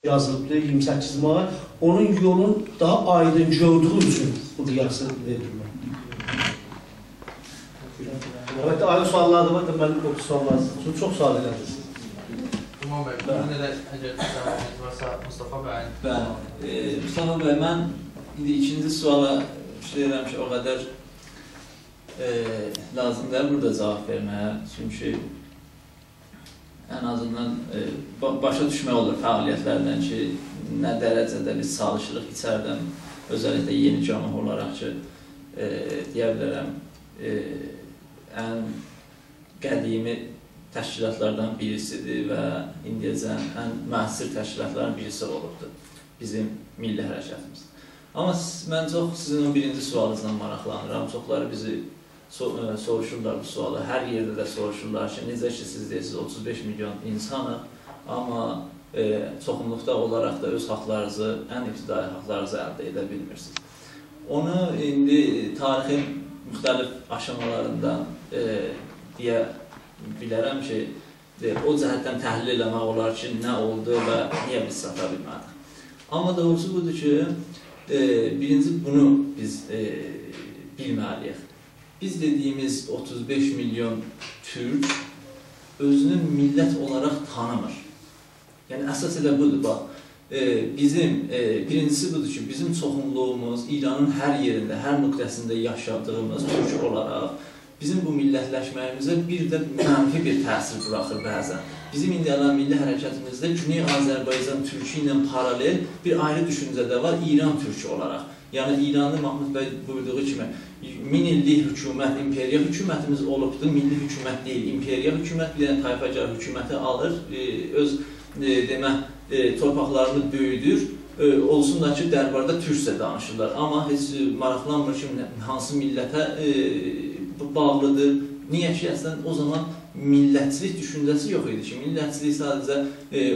yazılıbdır 28 may. Onun yolun daha aydın gördüğü üçün bu qiyası verilmir. Evet, ayrı suallar da var da ben o suallar çok sual edərsiniz. Tamam bəy, bugün də əgər cəvabınız varsa Mustafa bəy. Bəli, Mustafa bəy, mən indi ikinci suala düşünürəm ki, o qədər lazım deyil burada cavab verməyə. Çünki ən azından başa düşmək olur fəaliyyətlərdən ki, nə dərəcədə biz çalışırıq içərdən, özəlliklə yeni cəmah olaraq ki, deyə bilərəm, ən qədimi təşkilatlardan birisidir və indiyəcən ən müəssir təşkilatların birisi olubdur bizim milli hərəkatımız. Amma mən çox sizin o birinci sualınızla maraqlanıram. Çoxları bizi soruşurlar bu sualı. Hər yerdə də soruşurlar ki, necə ki siz deyirsiniz 35 milyon insanıq, amma çoxunluqda olaraq da öz haqlarınızı, ən ibtidai haqlarınızı əldə edə bilmirsiniz. Onu indi tarixin müxtəlif aşamalarından deyə bilərəm ki, o cəhətdən təhlil eləmək olar ki, nə oldu və niyə biz sata bilmədik. Amma doğrusu budur ki, birinci bunu biz bilməliyik. Biz dediyimiz 35 milyon Türk özünü millət olaraq tanımır. Yəni, əsas elə budur, bax. Birincisi budur ki, bizim çoxunluğumuz İranın hər yerində, hər nöqtəsində yaşadığımız Türk olaraq bizim bu millətləşməyimizə bir də mənfi bir təsir buraxır bəzən. Bizim indiyalan milli hərəkətimizdə Güney Azərbaycan Türkü ilə paralel bir ayrı düşüncə də var İran Türkü olaraq. Yəni, İranlı Mahmud bəy buyurduğu kimi 1000 illik hökumət, imperiya hökumətimiz olubdur, milli hökumət deyil, imperiya hökumət, bir dənə tayfacar hökuməti alır, öz torpaqlarını böyüdür, olsun da ki, dərbarda türkcə danışırlar. Amma heç maraqlanmır ki, hansı millətə bağlıdır. Niyə ki, əslən o zaman millətçilik düşüncəsi yox idi ki, millətçilik sadəcə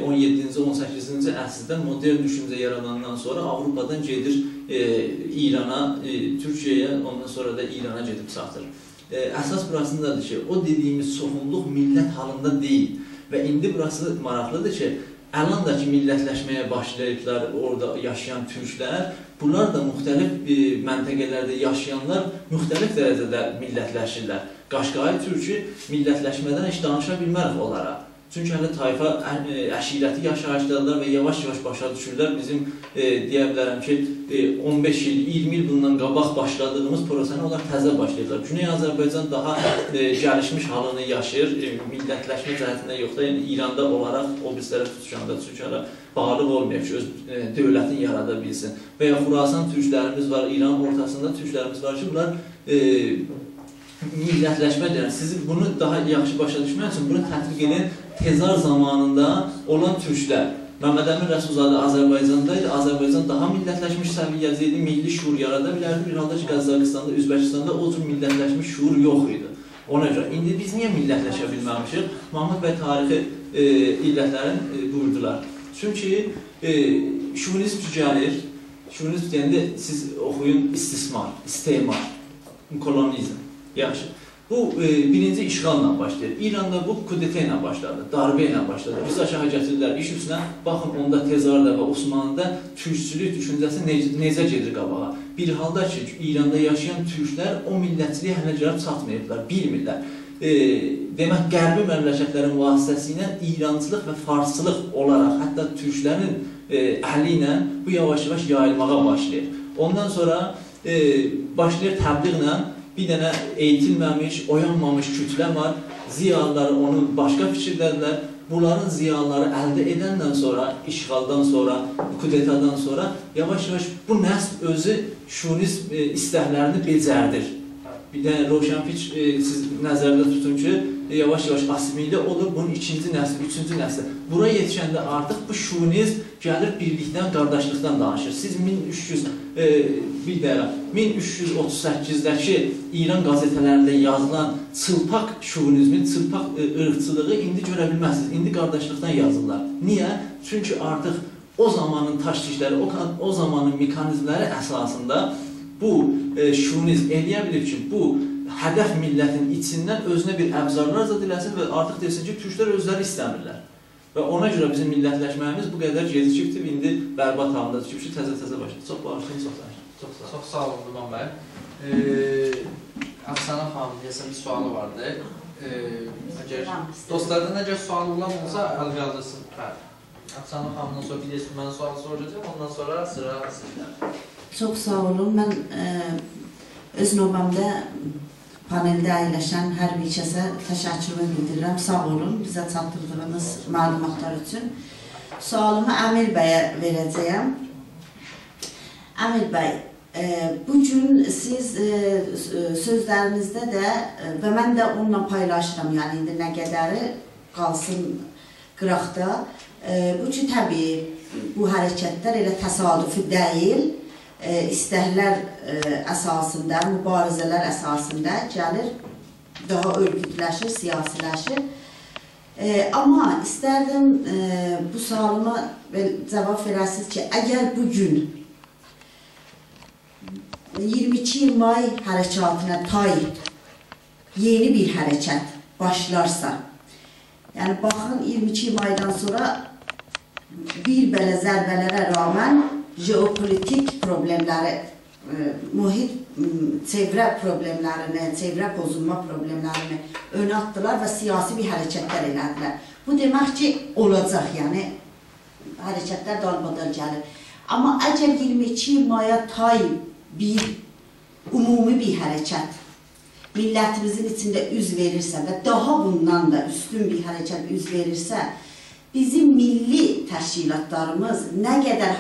17-ci, 18-ci əsrdə modern düşüncə yaradandan sonra Avropadan gedir İrana, Türkiyəyə, ondan sonra da İrana gedib çatır. Əsas burasındadır ki, o dediyimiz çoxunluq millət halında deyil və indi burası maraqlıdır ki, əlanda ki, millətləşməyə başlayıblar orada yaşayan türklər, bunlar da müxtəlif məntəqələrdə yaşayanlar müxtəlif dərəcədə millətləşirlər. Qaşqayı türkü millətləşmədən heç danışa bilmərik onlara. Çünki hələ tayfa əşirəti yaşayışdırırlar və yavaş-yavaş başa düşürlər. Bizim deyə bilərəm ki, 15 il, 20 il bundan qabaq başladığımız prosesini onlar təzə başlayırlar. Güney Azərbaycan daha gəlişmiş halını yaşayır, millətləşmə cəhətində yoxdur. Yəni, İranda olaraq o bizlərə tutuşanda, çünki hələ bağlıq olmayıb ki, öz dövlətini yarada bilsin. Və ya Xurasan türklərimiz var, İranın ortasında türklərimiz var ki, bunlar millətləşmə deyirəm. Siz bunu daha yaxşı başa düşmək üçün bunu tətbiq edin. Tezar zamanında olan türklər. Məmməd Əmin Rəsulzadə Azərbaycandaydı. Azərbaycan daha millətləşmiş səviyyədə idi. Milli şuur yarada bilərdi. Bir halda ki, Qazaxıstanda, Üzbəkistanda o cür millətləşmiş şuur yox idi. Ona görə. İndi biz niyə millətləşə bilməmişik? Mahmud bəy tarixi illətlərin buyurdular. Çünki şuvinizm tücəlir. Şuvinizm deyəndə siz oxuyun istismar, istemar, kolonizm. Yaxşı. Bu birinci işğalla başlayır. İranda bu kudeta ilə başladı, darbə ilə başladı. Biz aşağı gətirdilər iş üstünə. Baxın, onda Tezarda və Osmanlıda türkçülük düşüncəsi necə gedir qabağa. Bir halda ki, İranda yaşayan türklər o millətçiliyə hələ gəlib çatmayıblar, bilmirlər. Demək, qərbi məmləkətlərin vasitəsilə İrancılıq və farsçılıq olaraq, hətta türklərin əli ilə bu yavaş-yavaş yayılmağa başlayır. Ondan sonra başlayır təbliğlə. Bir dənə eğitilməmiş, oyanmamış kütlə var. Ziyalıları onu başqa fikirdədirlər. Bunların ziyalıları əldə edəndən sonra, işğaldan sonra, kudetadan sonra yavaş-yavaş bu nəsl özü şunizm istəklərini becərdir. Bir dənə Roşanfiç siz nəzərdə tutun ki, yavaş-yavaş asimilə olur, bunun ikinci nəsli, üçüncü nəsli. Bura yetişəndə artıq bu şunizm gəlir birlikdən, qardaşlıqdan danışır. Siz 1338-dəki İran qazetələrində yazılan çılpaq şunizmi, çılpaq ırqçılığı indi görə bilməzsiniz. İndi qardaşlıqdan yazırlar. Niyə? Çünki artıq o zamanın taşdişləri, o zamanın mekanizmləri əsasında bu şunizm eləyə bilir ki, bu hədəf millətin içindən özünə bir əbzarlar zad eləsin və artıq desin ki, türklər özləri istəmirlər. Və ona görə bizim millətləşməyimiz bu qədər gecikibdir, indi bərbad halında düşüb ki, təzə başlayır. Çox bağışlayın, çox sağ olun. Çox sağ olun Duman bəy. Əfsanə xanım deyəsən bir sualı vardı. Əgər dostlardan əgər sual olan olsa, əl qaldırsın. Əfsanə xanımdan sonra bir də mən sual soracağım, ondan sonra sıra sizdən. Çox sağ olun. Mən öz növbəmdə paneldə əyləşən hər bir kəsə təşəkkürümü bildirirəm. Sağ olun, bizə çatdırdığınız məlumatlar üçün. Sualımı Əmir bəyə verəcəyəm. Əmir bəy, bugün siz sözlərinizdə də və mən də onunla paylaşıram, yəni indi nə qədəri qalsın qıraqda. Bu ki, təbii bu hərəkətlər elə təsadüfi deyil, istəklər əsasında, mübarizələr əsasında gəlir, daha örgütləşir, siyasiləşir. Amma istərdim bu sualıma cavab verəsiniz ki, əgər bugün 22 may hərəkatına tay yeni bir hərəkət başlarsa, yəni baxın 22 maydan sonra bir belə zərbələrə rağmen jeopolitik problemləri, mühit çevrə problemlərini, çevrə pozulma problemlərini önə atdılar və siyasi bir hərəkətlər elədilər. Bu demək ki, olacaq, yəni hərəkətlər dalbadal gəlir. Amma əgər 22 maya tay bir ümumi bir hərəkət millətimizin içində üz verirsə və daha bundan da üstün bir hərəkət üz verirsə, bizim milli təşkilatlarımız nə qədər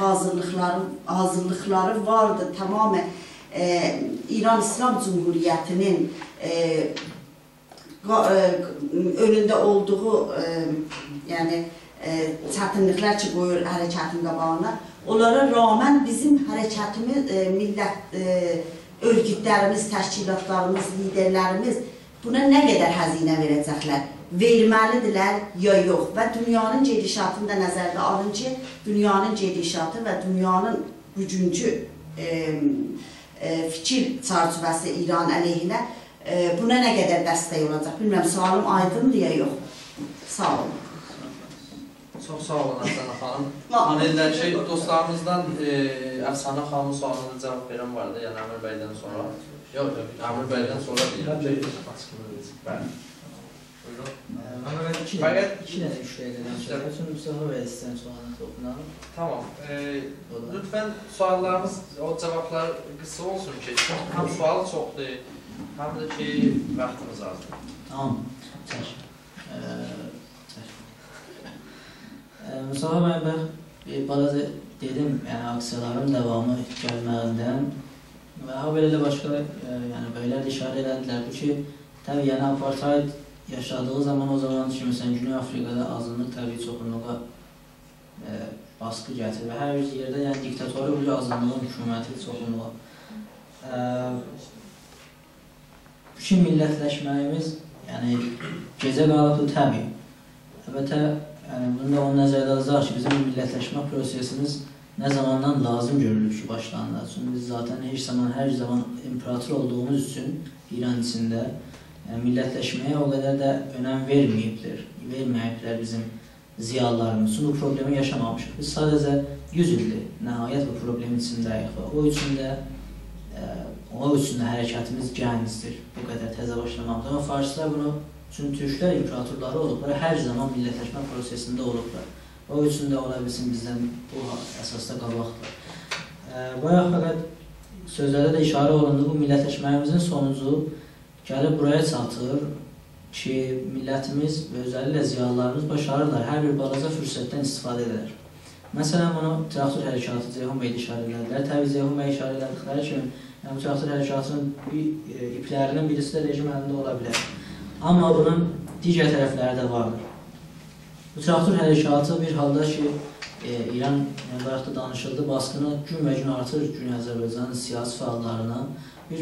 hazırlıqları vardı, tamamı İran İslam Cumhuriyyətinin önündə olduğu çətinliklər ki, qoyur hərəkətin qabağına, onlara rağmen bizim hərəkətimiz, millət örgütlərimiz, təşkilatlarımız, liderlərimiz buna nə qədər xəzinə verəcəklər? Verməlidirlər ya yox? Və dünyanın gedişatını da nəzərdə alın ki, dünyanın gedişatı və dünyanın bugünkü fikir çərçivəsi İran əleyhinə buna nə qədər dəstək olacaq? Bilmirəm, sualım aydındır ya yox? Sağ olun. Çox sağ olun Əfsanə xanım. Paneldəki dostlarımızdan Əfsanə xanımın sualına cavab verən vardı, yəni Əmir bəydən sonra. Yox, Əmir bəydən sonra deyil. Bəli. Buyurun. Fəqət iki dənə işləyəcəm. Üçün Mustafa bəy istəyən sualını toxunalım. Tamam. Lütfən suallarımız, o cavablar qısa olsun ki, həm sual çoxdur, həm də ki, vaxtımız azdır. Tamam. Mustafa bəy, mən balaca dedim, yəni aksiyaların davamı gəlməyindən və ha belə də başqa bəylər də işarə elədilər. Bu ki, təbii yəni apartheid yaşadığı zaman o zaman ki, məsələn, Güney Afrikada azınlıq təbii çoxunluğa baskı gətirir və hər bir yerdə yəni diktatori bir azınlığın hökuməti çoxunluğa. Bu ki, millətləşməyimiz yəni gecə qalıbdır təbii. Əlbəttə, bunu da onu nəzərdə alacaq ki, bizim millətləşmə prosesimiz nə zamandan lazım görülür ki, başlanır. Çünki biz zaten hər zaman imperator olduğumuz üçün İran içində millətləşməyə o qədər də önəm verməyiblər bizim ziyalılarımız. Çünki bu problemi yaşamamışıq. Biz sadəcə 100 ildir nəhayət bu problemin içindəyik və o üçün də hərəkətimiz gənizdir, bu qədər təzə başlamamız. Amma farslar bunu, çünki türklər imperatorları olublar, hər zaman millətləşmə prosesində olublar. O üçün də ola bilsin bizdən bu əsasda qabaqdır. Bayaq fəqət sözlərdə də işarə olundu, bu millətləşməyimizin sonucu gəlib buraya çatır ki, millətimiz və özəlliklə ziyalılarımız başarırlar, hər bir balaca fürsətdən istifadə edilər. Məsələn, bunu traktor hərəkatı Ceyhun bəy işarə edilər. Təbii Ceyhun bəy işarə edildikləri kimi, bu traktor hərəkatının iplərinin birisi də rejim əlində ola bilər. Amma bunun digər tərəfləri də vardır. Bu traktor hərəkatı bir halda ki, İran qaraqda danışıldı, baskını gün artır Güney Azərbaycanın siyasi fəallarına, bir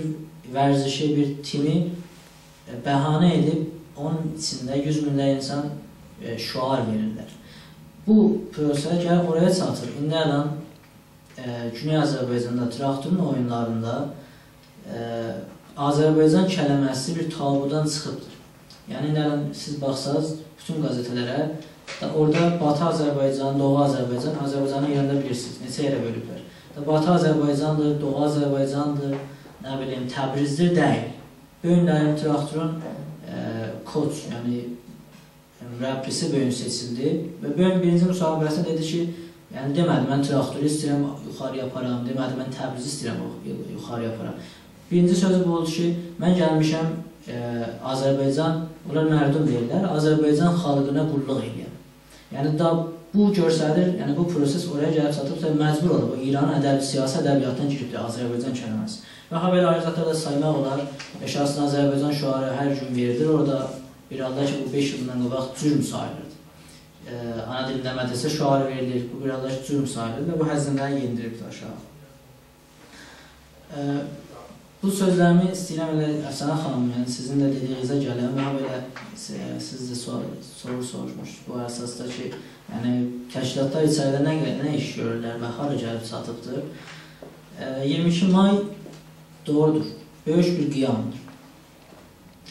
vərzişi, bir timi bəhanə edib, onun içində 100 minlə insan şüar verirlər. Bu proses gəlib oraya çatır. İndiyədən Güney Azərbaycanda traktorun oyunlarında Azərbaycan kələməsi bir tabudan çıxıbdır. Yəni, indiyədən siz baxsanız, bütün qazetələrə Orada Batı Azərbaycan, Doğu Azərbaycan, Azərbaycanın yerində bilirsiniz, neçə yerə bölüblər. Batı Azərbaycandır, Doğu Azərbaycandır, nə bilim, Təbrizdir, deyil. Böyünlərin traktorun koç, yəni mürəbbisi böyün seçildi və böyün birinci müsahibəsində dedi ki, yəni demədi, mən traktoru istəyirəm, yuxarıya aparam, demədi, mən Təbrizi istəyirəm, yuxarıya aparam. Birinci sözü bu oldu ki, mən gəlmişəm Azərbaycan, onlar mərdum deyirlər, Azərbaycan xalqına qulluq edir. Yəni da bu görsədir, yəni bu proses oraya gəlib satıbsa məcbur olub. İranın siyasi ədəbiyyatdan giribdir Azərbaycan kəlməsi. Və habelə ayrıcatlarda saymaq olar. Şahsın Azərbaycan şüarı hər gün verilir. Orada bir halda ki, bu 5 yıldan qabaq cürm sayılırdı. Ana dilində mədrəsə şüarı verilir. Bu bir halda ki, cürm sayılır və bu həzzinləri yendiribdir aşağı. Bu sözlərimi istəyirəm elə Əfsanə xanım, yəni sizin də dediyinizə gələm və habelə siz də soru soruşmuş bu əsasda ki, yəni təşkilatlar içəridə nə iş görürlər və hara gəlib satıbdır. 22 may doğrudur, böyük bir qiyamdır.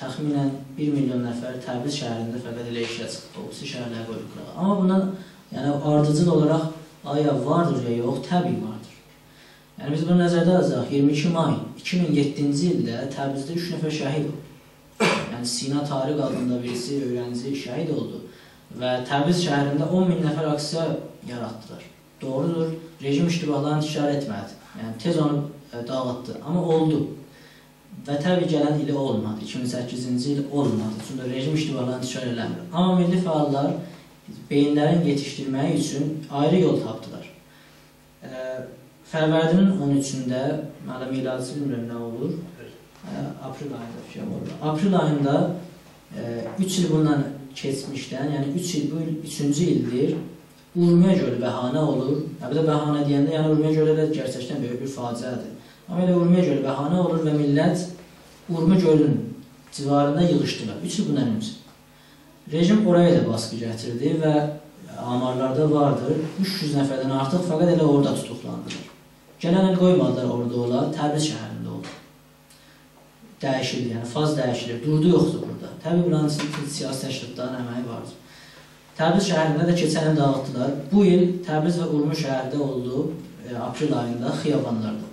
Təxminən 1 milyon nəfər Təbriz şəhərində fəqət elə işə çıxıb, o birisi şəhərlərə qoyublar. Amma bundan yəni, ardıcıl olaraq aya vardır ya yox, təbii vardır. Yəni biz bunu nəzərdə alacaq, 22 may 2007-ci ildə Təbrizdə 3 nəfər şəhid oldu. Yəni Sina Tariq adında birisi öyrənci şəhid oldu və Təbriz şəhərində 10.000 nəfər aksiya yaratdılar. Doğrudur, rejim iştibahlarını işarə etmədi. Yəni tez onu dağıtdı, amma oldu. Və təbii gələn ili olmadı, 2008-ci il olmadı. Çünki rejim iştibahlarını işarə eləmir. Amma milli fəallar beyinlərin yetişdirməyi üçün ayrı yol tapdılar. Fərvərdinin 13-də, mənim miladısı bilmirəm nə olur, aprel ayında bir şey olur. Aprel ayında 3 il bundan keçmişdən, yəni 3 il, bu il 3-cü ildir, Urmiya gölü bəhanə olur. Bir də bəhanə deyəndə, yəni Urmiya gölü də gerçəkdən böyük bir faciədir. Amma elə Urmiya gölü bəhanə olur və millət Urmiya gölünün civarında yığışdılar. 3 il bundan öncə. Rejim oraya da baskı gətirdi və amarlarda vardır, 300 nəfərdən artıq fəqət elə orada tutuqlandılar. Gələn il qoymadılar orada ola, Təbriz şəhərində oldu. Dəyişildi, yəni faz dəyişilir, durdu yoxdur burada. Təbii buranın siyasi təşkilatların əməyi vardır. Təbriz şəhərində də keçən il dağıtdılar. Bu il Təbriz və Urmiya şəhərdə oldu, aprel ayında xiyabanlarda.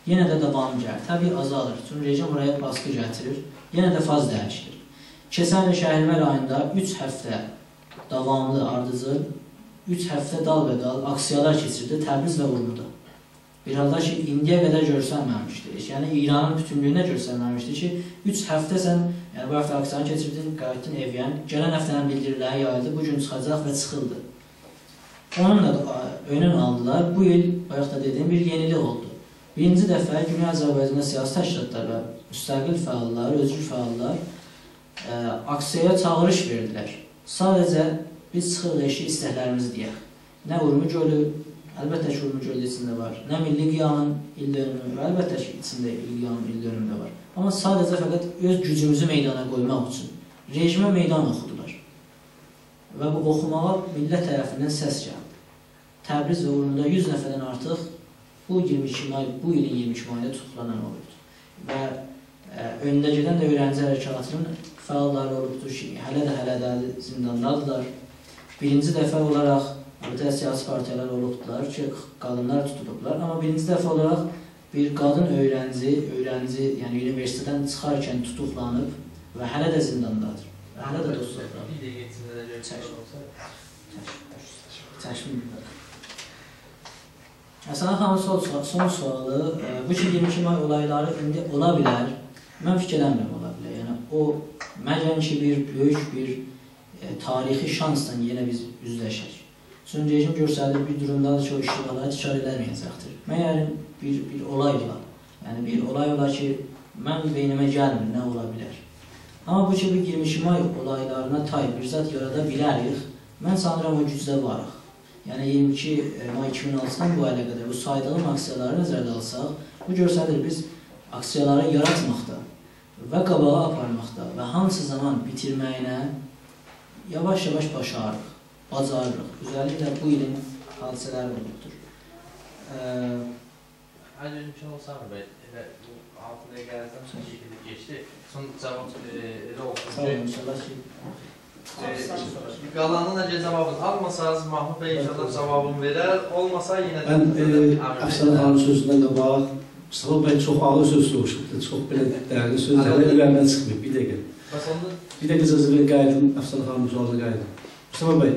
Yenə də davamı gəlir, təbii azalır, çünki rejim oraya baskı gətirir, yenə də faz dəyişilir. Keçən il Şəhərməl ayında 3 həftə davamlı ardıcıl, 3 həftə dal aksiyalar keçirdi Təbriz və Urmiyada. Bir halda ki, indiyə qədər görsənməmişdir. Yəni, İranın bütünlüyünə görsənməmişdir ki, 3 həftə sən, yəni bu həftə aksiyanı keçirdin, qayıtdın evyən, gələn həftənin bildirilləri yayıldı, bugün çıxacaq və çıxıldı. Onunla da önün aldılar. Bu il, bayaq da dediyim, bir yenilik oldu. Birinci dəfə Güney Azərbaycanda siyasi təşkilatlar və müstəqil fəallar, özgür fəallar aksiyaya çağırış verdilər. Sadəcə biz çıxırıq eşi istəklərimizi deyək. Nə Urmiya gölü, əlbəttə ki, Urmiya gölü içində var. Nə milli qiyamın ildönümü, əlbəttə ki, içində qiyamın ildönümü də var. Amma sadəcə fəqət öz gücümüzü meydana qoymaq üçün rejimə meydan oxudular. Və bu oxumağa millət tərəfindən səs gəldi. Təbriz və Urmiyada 100 nəfərdən artıq bu ilin 22 mayında tutuqlanan olurdu. Və önündə gedən də öyrənci hərəkatının fəalları olubdur ki, hələ də zindandadırlar. Birinci dəfə olaraq siyasi partiyalar olubdular ki, qadınlar tutulublar. Amma birinci dəfə olaraq bir qadın öyrənci, yəni universitetdən çıxarkən tutuqlanıb və hələ də zindandadır. Və hələ də dostlardır. Bir də geçsində də görüşmək olsa. Çəkmir. Əfsanə xanımın son sualı, bu ki 22 may olayları indi ola bilər, mən fikirləmirəm ola bilər. Yəni, o, məncə ki, bir böyük bir tarixi şansdan yenə biz üzləşək. Çünki rejim görsədir bir durumdadır ki, o iştiqaları tikar eləməyəcəkdir. Məyərin bir olay olar. Yəni, bir olay olar ki, mən beynimə gəlmir, nə ola bilər. Amma bu ki, bu 22 may olaylarına bir zat yarada bilərik, mən sanıram o gücdə varıq. Yəni 22 may 2006-dan bu ailə qədər bu saydığım aksiyaları nəzərdə alsaq, bu görsədir biz aksiyaları yaratmaqda və qabağa aparmaqda və hansı zaman bitirməyinə yavaş-yavaş başarırıq, bacarırıq. Üzərliklə bu ilin hadisələri olubdur. Əgər imkan olsa bəy, elə bu 6 dəqiqələrdən son şəkildə keçdi. Son cavab elə olsun ki... Sağ olun, inşallah ki... Qalanın necə cavabını almasanız, Mahmud bəy inşallah cavabını verər, olmasa yenə də... Mən Əfsanə xanım sözündən qabaq, Mustafa bəy çox ağır söz soruşubdur, çox belə dəyərli sözlərlə ürəmdən çıxmayıb, bir dəqiqə. Bir dəqiqə cəzəbəyə qayıdım, Əfsanə xanım sualına qayıdım. Mustafa bəy,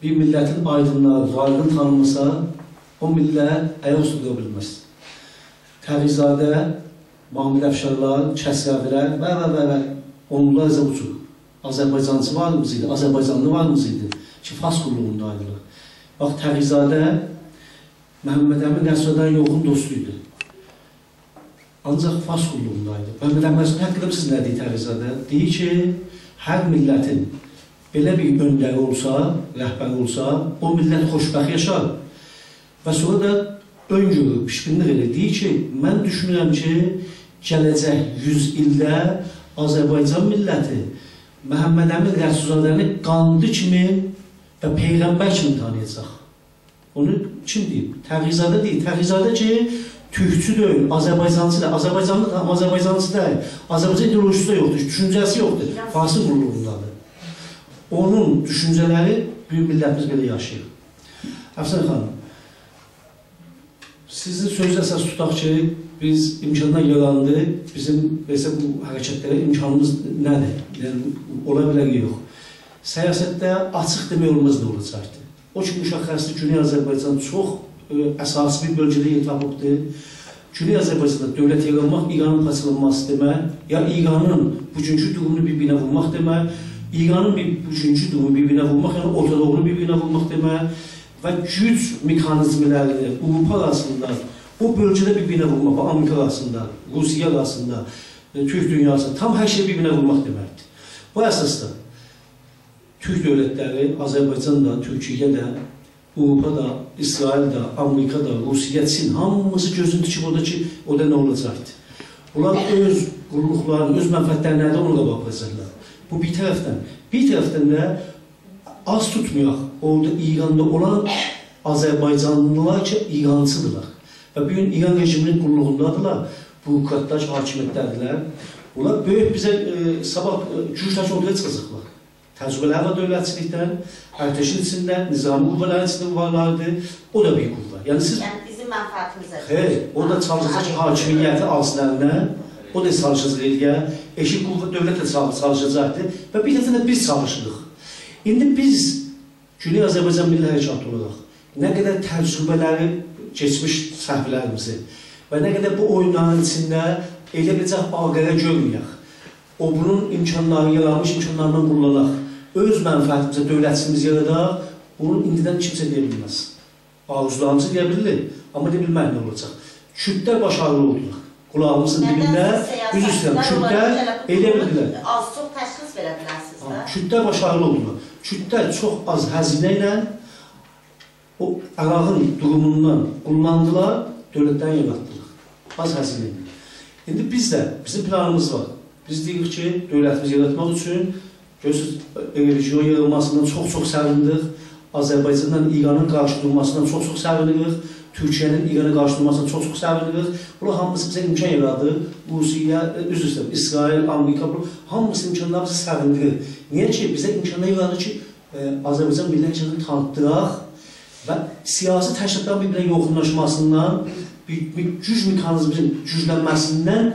bir millətin aydınları, varlığını tanımasa, o millət əyə usul qıya bilməz. Tərizadə, Mahmud Əfşarlar, Kəsrəvilər və onlar izə uçur. Azərbaycancı varımız idi, Azərbaycanlı varımız idi ki, Fas qulluğundaydılar. Bax, Tərizadə Məhəmməd Əmin Rəsuldan yoxun dostuydu. Ancaq Fas qulluğundaydı. Məhəmməd Əmin Rəsuldan haqqında siz nə deyir Tərizadə? Deyir ki, hər millətin belə bir öndəri olsa, rəhbəri olsa, o millət xoşbəxt yaşar. Və sonra da öngörür, pişkinlik edir. Deyir ki, mən düşünürəm ki, gələcək 100 ildə Azərbaycan milləti Məhəmməd Əmin Rəsulzadəni qandı kimi və Peyğəmbər kimi tanıyacaq. Onu kim deyib? Təğizadə deyil. Təğizadə ki, türkçü deyil, Azərbaycancı deyil. Azərbaycanlı tam Azərbaycancı deyil. Azərbaycan ideolojisi də yoxdur, düşüncəsi yoxdur. Farsı qulluğundadır. Onun düşüncələri bir millətimiz belə yaşayır. Əfsanə xanım, sizin sözü əsas tutaq ki, biz imkanlar yarandı, bizim bu hərəkətlərə imkanımız nədir? Yəni, ola bilər yox. Siyasətdə açıq demək olmaz da olacaqdır. O ki, müşəxxəsli Güney Azərbaycan çox əsası bir bölgədə yer tapıbdır. Güney Azərbaycanda dövlət yaranmaq, İranın parçalanması demək, ya İranın bugünkü durumunu bir-birinə vurmaq demək, İranın bugünkü durumunu bir-birinə vurmaq, yəni ortadoğunu bir-birinə vurmaq demək və güc mekanizmlərini Avropa arasında, o bölgədə bir-birinə vurmaq, Amerika arasında, Rusiya arasında, Türk dünyasında tam hər şey bir-birinə vurmaq deməkdir. Bu əsasda Türk dövlətləri, Azərbaycan da, Türkiyə də, Avropa da, İsrail da, Amerika da, Rusiya, Çin hamısı gözünü tikib orada ki, orada nə olacaqdır? Bunlar öz qulluqlarını, öz mənfəətlərini nədə onu da baxacaqlar. Bu bir tərəfdən. Bir tərəfdən də az tutmayaq, orada İranda olan Azərbaycanlılar ki, İrancıdırlar. Və bir gün İran rejiminin qulluğundadırlar, bürokratlar, hakimiyyətlərdirlər. Bunlar böyük bizə sabah gücləş ortaya çıxacaqlar. Təcrübələr var dövlətçilikdən, ərtəşin içində, nizami qüvvələrin içində varlardır, o da bir qüvvə. Yəni bizim mənfəətimizə. Xeyr, orada çalışacaq ki, hakimiyyəti alsın əlinə, o da çalışacaq eləyə, eşit qüvvə dövlət də çalışacaqdır və bir dəfə də biz çalışırıq. İndi biz Güney Azərbaycan Milli Hərəkatı olaraq nə qədər təcrübələri, keçmiş səhvlərimizi və nə qədər bu oyunların içində elə biləcək ağara görməyək. O bunun imkanları yaranmış, imkanlarından kullanaq. Öz mənfəətimizə dövlətçimiz yaradaq, bunu indidən kimsə deyə bilməz. Arzularımızı deyə bilir, amma deyə bilmək nə olacaq? Kürdlər başarılı oldular. Qulağımızın dibində, üz üstə, Kürdlər elə bilirlər. Az çox təşxis verə bilərsiniz də. Kürdlər başarılı oldular. Kürdlər çox az həzinə ilə o Ərağın durumundan kullandılar, dövlətdən yaratdılar. Az həzinə ilə. İndi bizdə, bizim planımız var. Biz deyirik ki, dövlətimizi yaratmaq üçün region yaranmasından çox səvindik. Azərbaycandan İranın qarşı durmasından çox səvindik. Türkiyənin İran'a qarşı durmasından çox səvindik. Bunlar hamısı bizə imkan yaradır. Rusiya, İsrail, Amerika, hamısı imkanlar bizi səvindirir. Niyə ki, bizə imkanlar yaradır ki, Azərbaycan milli hərəkatını tanıtdıraq və siyasi təşkilatların bir-birine yoxunlaşmasından, bir güc mekanizminin güclənməsindən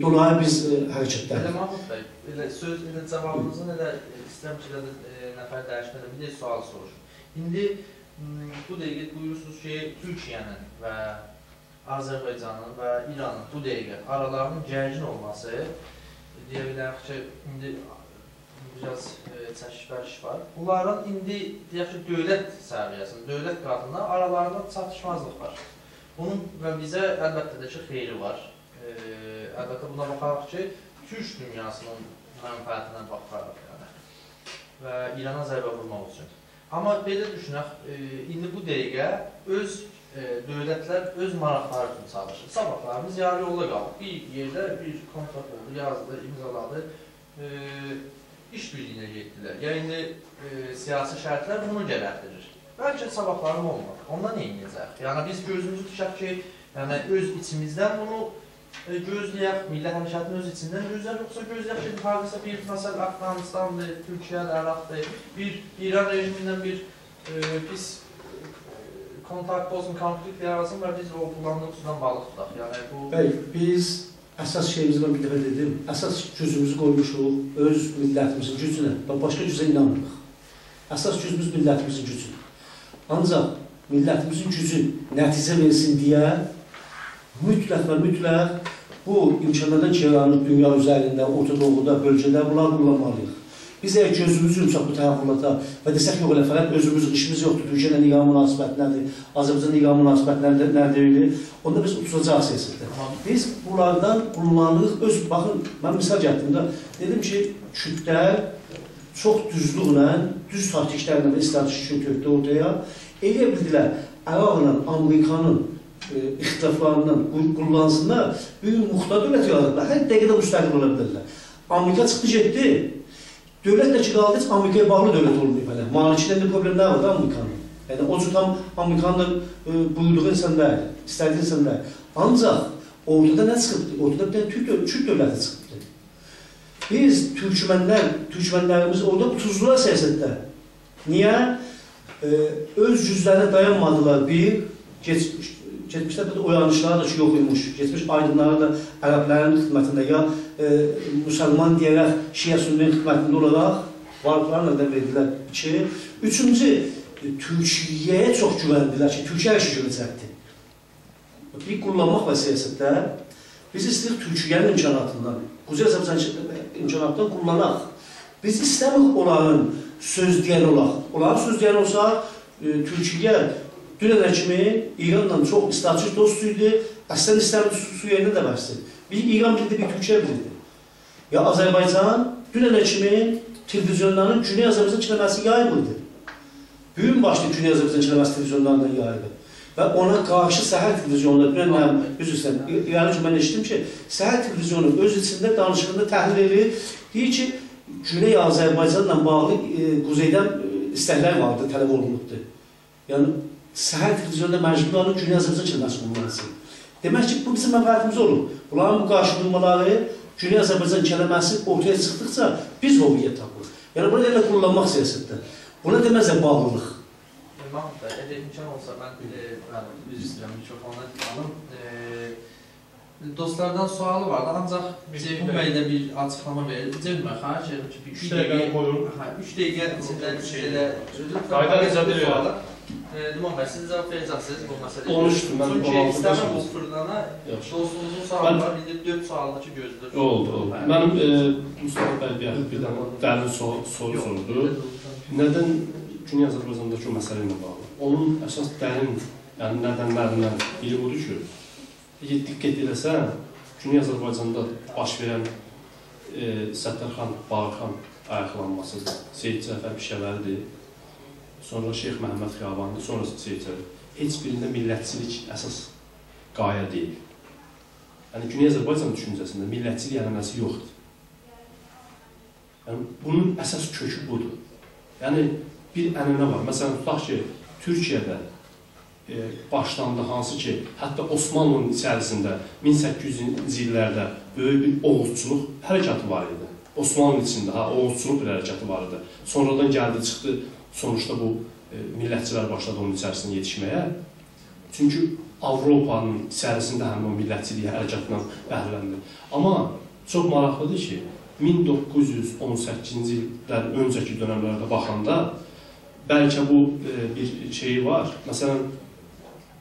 dolayı biz hərəkətlər. Elə Mahmud bəy, söz cavabınızın elə istəyəm ki, nəfər dəyişmədən bir sual soruşum. İndi bu dəqiqə buyurursunuz ki, Türkiyənin və Azərbaycanın və İranın bu dəqiqə aralarının gərgin olması deyə bilərik ki, indi biraz çəkiş var. Bunların indi deyək ki, dövlət səviyyəsində, dövlət qadınlar aralarında çatışmazlıq var. Bunun və bizə əlbəttə də ki, xeyri var. Əlbəttə buna baxaraq ki, Türk dünyasının mənfəətinə baxaraq və İrana zərbə vurmaq üçün. Amma belə düşünək, indi bu dəqiqə dövlətlər öz maraqları üçün çalışır. Sabahlarımız yarı yolda qalıb. Bir yerdə bir kontrakt oldu, yazdı, imzaladı, iş birliyinə getdilər. Ya indi siyasi şərtlər bunu gərəkdirir. Bəlkə sabahlarım olmadı. Ondan nə edəcək? Yəni biz gözümüzü tutacaq ki, öz içimizdən bunu gözləyək, milli hərəkatın öz içindən gözləyək, yoxsa gözləyək ki, hardasa bir, məsəl Afqanistandır, Türkiyədir, Əraqdır, bir İran rejimindən bir pis kontakt olsun, konflikt yaratsın və biz o kullandığımız sudan balıq tutaq. Yəni bu... Bəy, biz əsas şeyimizi mən bir dəfə dedim, əsas gücümüzü qoymuşuq öz millətimizin gücünə, başqa gücə inanmırıq. Əsas gücümüz millətimizin gücünə. Ancaq millətimizin gücü nəticə versin deyə mütləq və mütləq bu imkanlardan yaranıb dünya üzərində, Orta Doğuda, bölgədə bunlar kullanmalıyıq. Biz əgər gözümüzü yumsaq bu təxəllata və desək yox elə fərq, özümüz işimiz yoxdur, Türkiyə ilə iqam münasibətlərdir, Azərbaycan iqam münasibətlərdir, nədir, onda biz uçuracaq siyasətdə. Biz bunlardan kullanırıq, baxın, mən misal gətirdim də, dedim ki, kütlər çox düzlüqlə, düz taktiklərlə və strateji tökdü ortaya, eləyə bildilər, Əraqla Amerikanın ixtilaflarından kullansınlar, büyük muxtar dövlət yaradırlar, hər dəqiqədə müstəqil ola bilirlər. Amerika çıxdı, getdi, dövlət də ki, qaldı, Amerikaya bağlı dövlət olmayıb. Maliklərində problemlər var da Amerikanın. Yəni, o cür tam Amerikanın buyurduğu insan deyil, istədiyi insan deyil. Ancaq ortada nə çıxıbdır? Ortada bir dənə Türk dövləti çıxıbdır. Biz türkmənlərimiz orada tuzlular siyasətdə. Niyə? Öz güclərine dayanmadılar. Bir, geçmişdə oyanışlar da ki, yox imiş. Geçmiş aydınları da Ərəblərin xidmətində ya müsəlman deyərək Şiə Sünninin xidmətində olaraq varlıqlarla da verdilər. İki, üçüncü, Türkiyəyə çox güvəndilər ki, Türkiyə hər şey görəcəkdir. Bir kullanmaq və siyasətdə biz istəyirik Türkiyənin imkanatından, Quzey Azərbaycan imkanatından kullanaq. Biz istəmirik onların söz deyən olaq. Onların söz deyən olsa, Türkiyə dünənə kimi İranla çox stratejik dostuydu, əslən istəmir Suriyyəndə də bəhsdir. Bir İran bildi, bir Türkiyə bildi. Ya Azərbaycan dünənə kimi televizyonların Güney Azərbaycan kiləməsi yayılırdı. Büyün başlı Güney Azərbaycan kiləməsi televizyonlarından yayıldı. Və ona qarşı səhər televizyonları, dünən, üzrüsən, İranı ki, mən eşitdim ki, səhər televizyonu öz içində danışığında təhlil edir, deyir ki, Güney Azərbaycanla bağlı quzeydən istəklər vardı, tələb olunubdur. Yəni, səhər televizyonda məcburlarının Güney Azərbaycan kiləməsi bulunması. Demək ki, bu bizim mənfəətimiz olur. Bunların bu qarşıdurmaları, Güney Azərbaycan kiləməsi ortaya çıxdıqca biz hobiyyət tapırıq. Yəni, bunu elə kullanmaq siyasətdə. Buna deməzsə bağlılıq. Mahmud bəy, əgər imkan olsa, mən üzr istəyirəm, mikrofona alım. Dostlardan sualı vardı, ancaq Ceyhun bəy də bir açıqlama verir. Ceyhun bəy, xahiş edirəm ki, 3 dəqiqə qoyun. 3 dəqiqə içində qayda necədir ya? Duman bəy, siz cavab verəcəksiniz bu məsələyə. Olmuşdur, mən çünki istəməm bu fırlana, dostumuzun sualı var, indi 4 sualdakı gözlür. Oldu. Mənim Mustafa bəy bir dənə dərin soru sordu. Nədən Güney Azərbaycandakı o məsələ ilə bağlı? Onun əsas dərin, yəni nədənlərindən biri budur ki, diqqət edəsən, Güney Azərbaycanda baş verən Səttarxan, Bağırxan ayaqlanması, Seyid Cəfər Pişəvəlidir, sonra Şeyx Məhəmməd Xiyabandır, sonrası Seyid Cəfər. Heç birində millətçilik əsas qayə deyil. Yəni, Güney Azərbaycan düşüncəsində millətçilik ənənəsi yoxdur. Yəni, bunun əsas kökü budur. Yəni, bir ənənə var. Məsələn, tutaq ki, Türkiyədə başlandı, hansı ki, hətta Osmanlının içərisində 1800-cü illərdə böyük bir Oğuzçuluq hərəkatı var idi. Osmanlının içində Oğuzçuluq bir hərəkatı var idi. Sonradan gəldi, çıxdı, sonuçta bu millətçilər başladı onun içərisində yetişməyə. Çünki Avropanın içərisində həmin o millətçilik hərəkatından bəhrələndi. Amma çox maraqlıdır ki, 1918-ci ildən öncəki dönəmlərdə baxanda bəlkə bu bir şeyi var. Məsələn,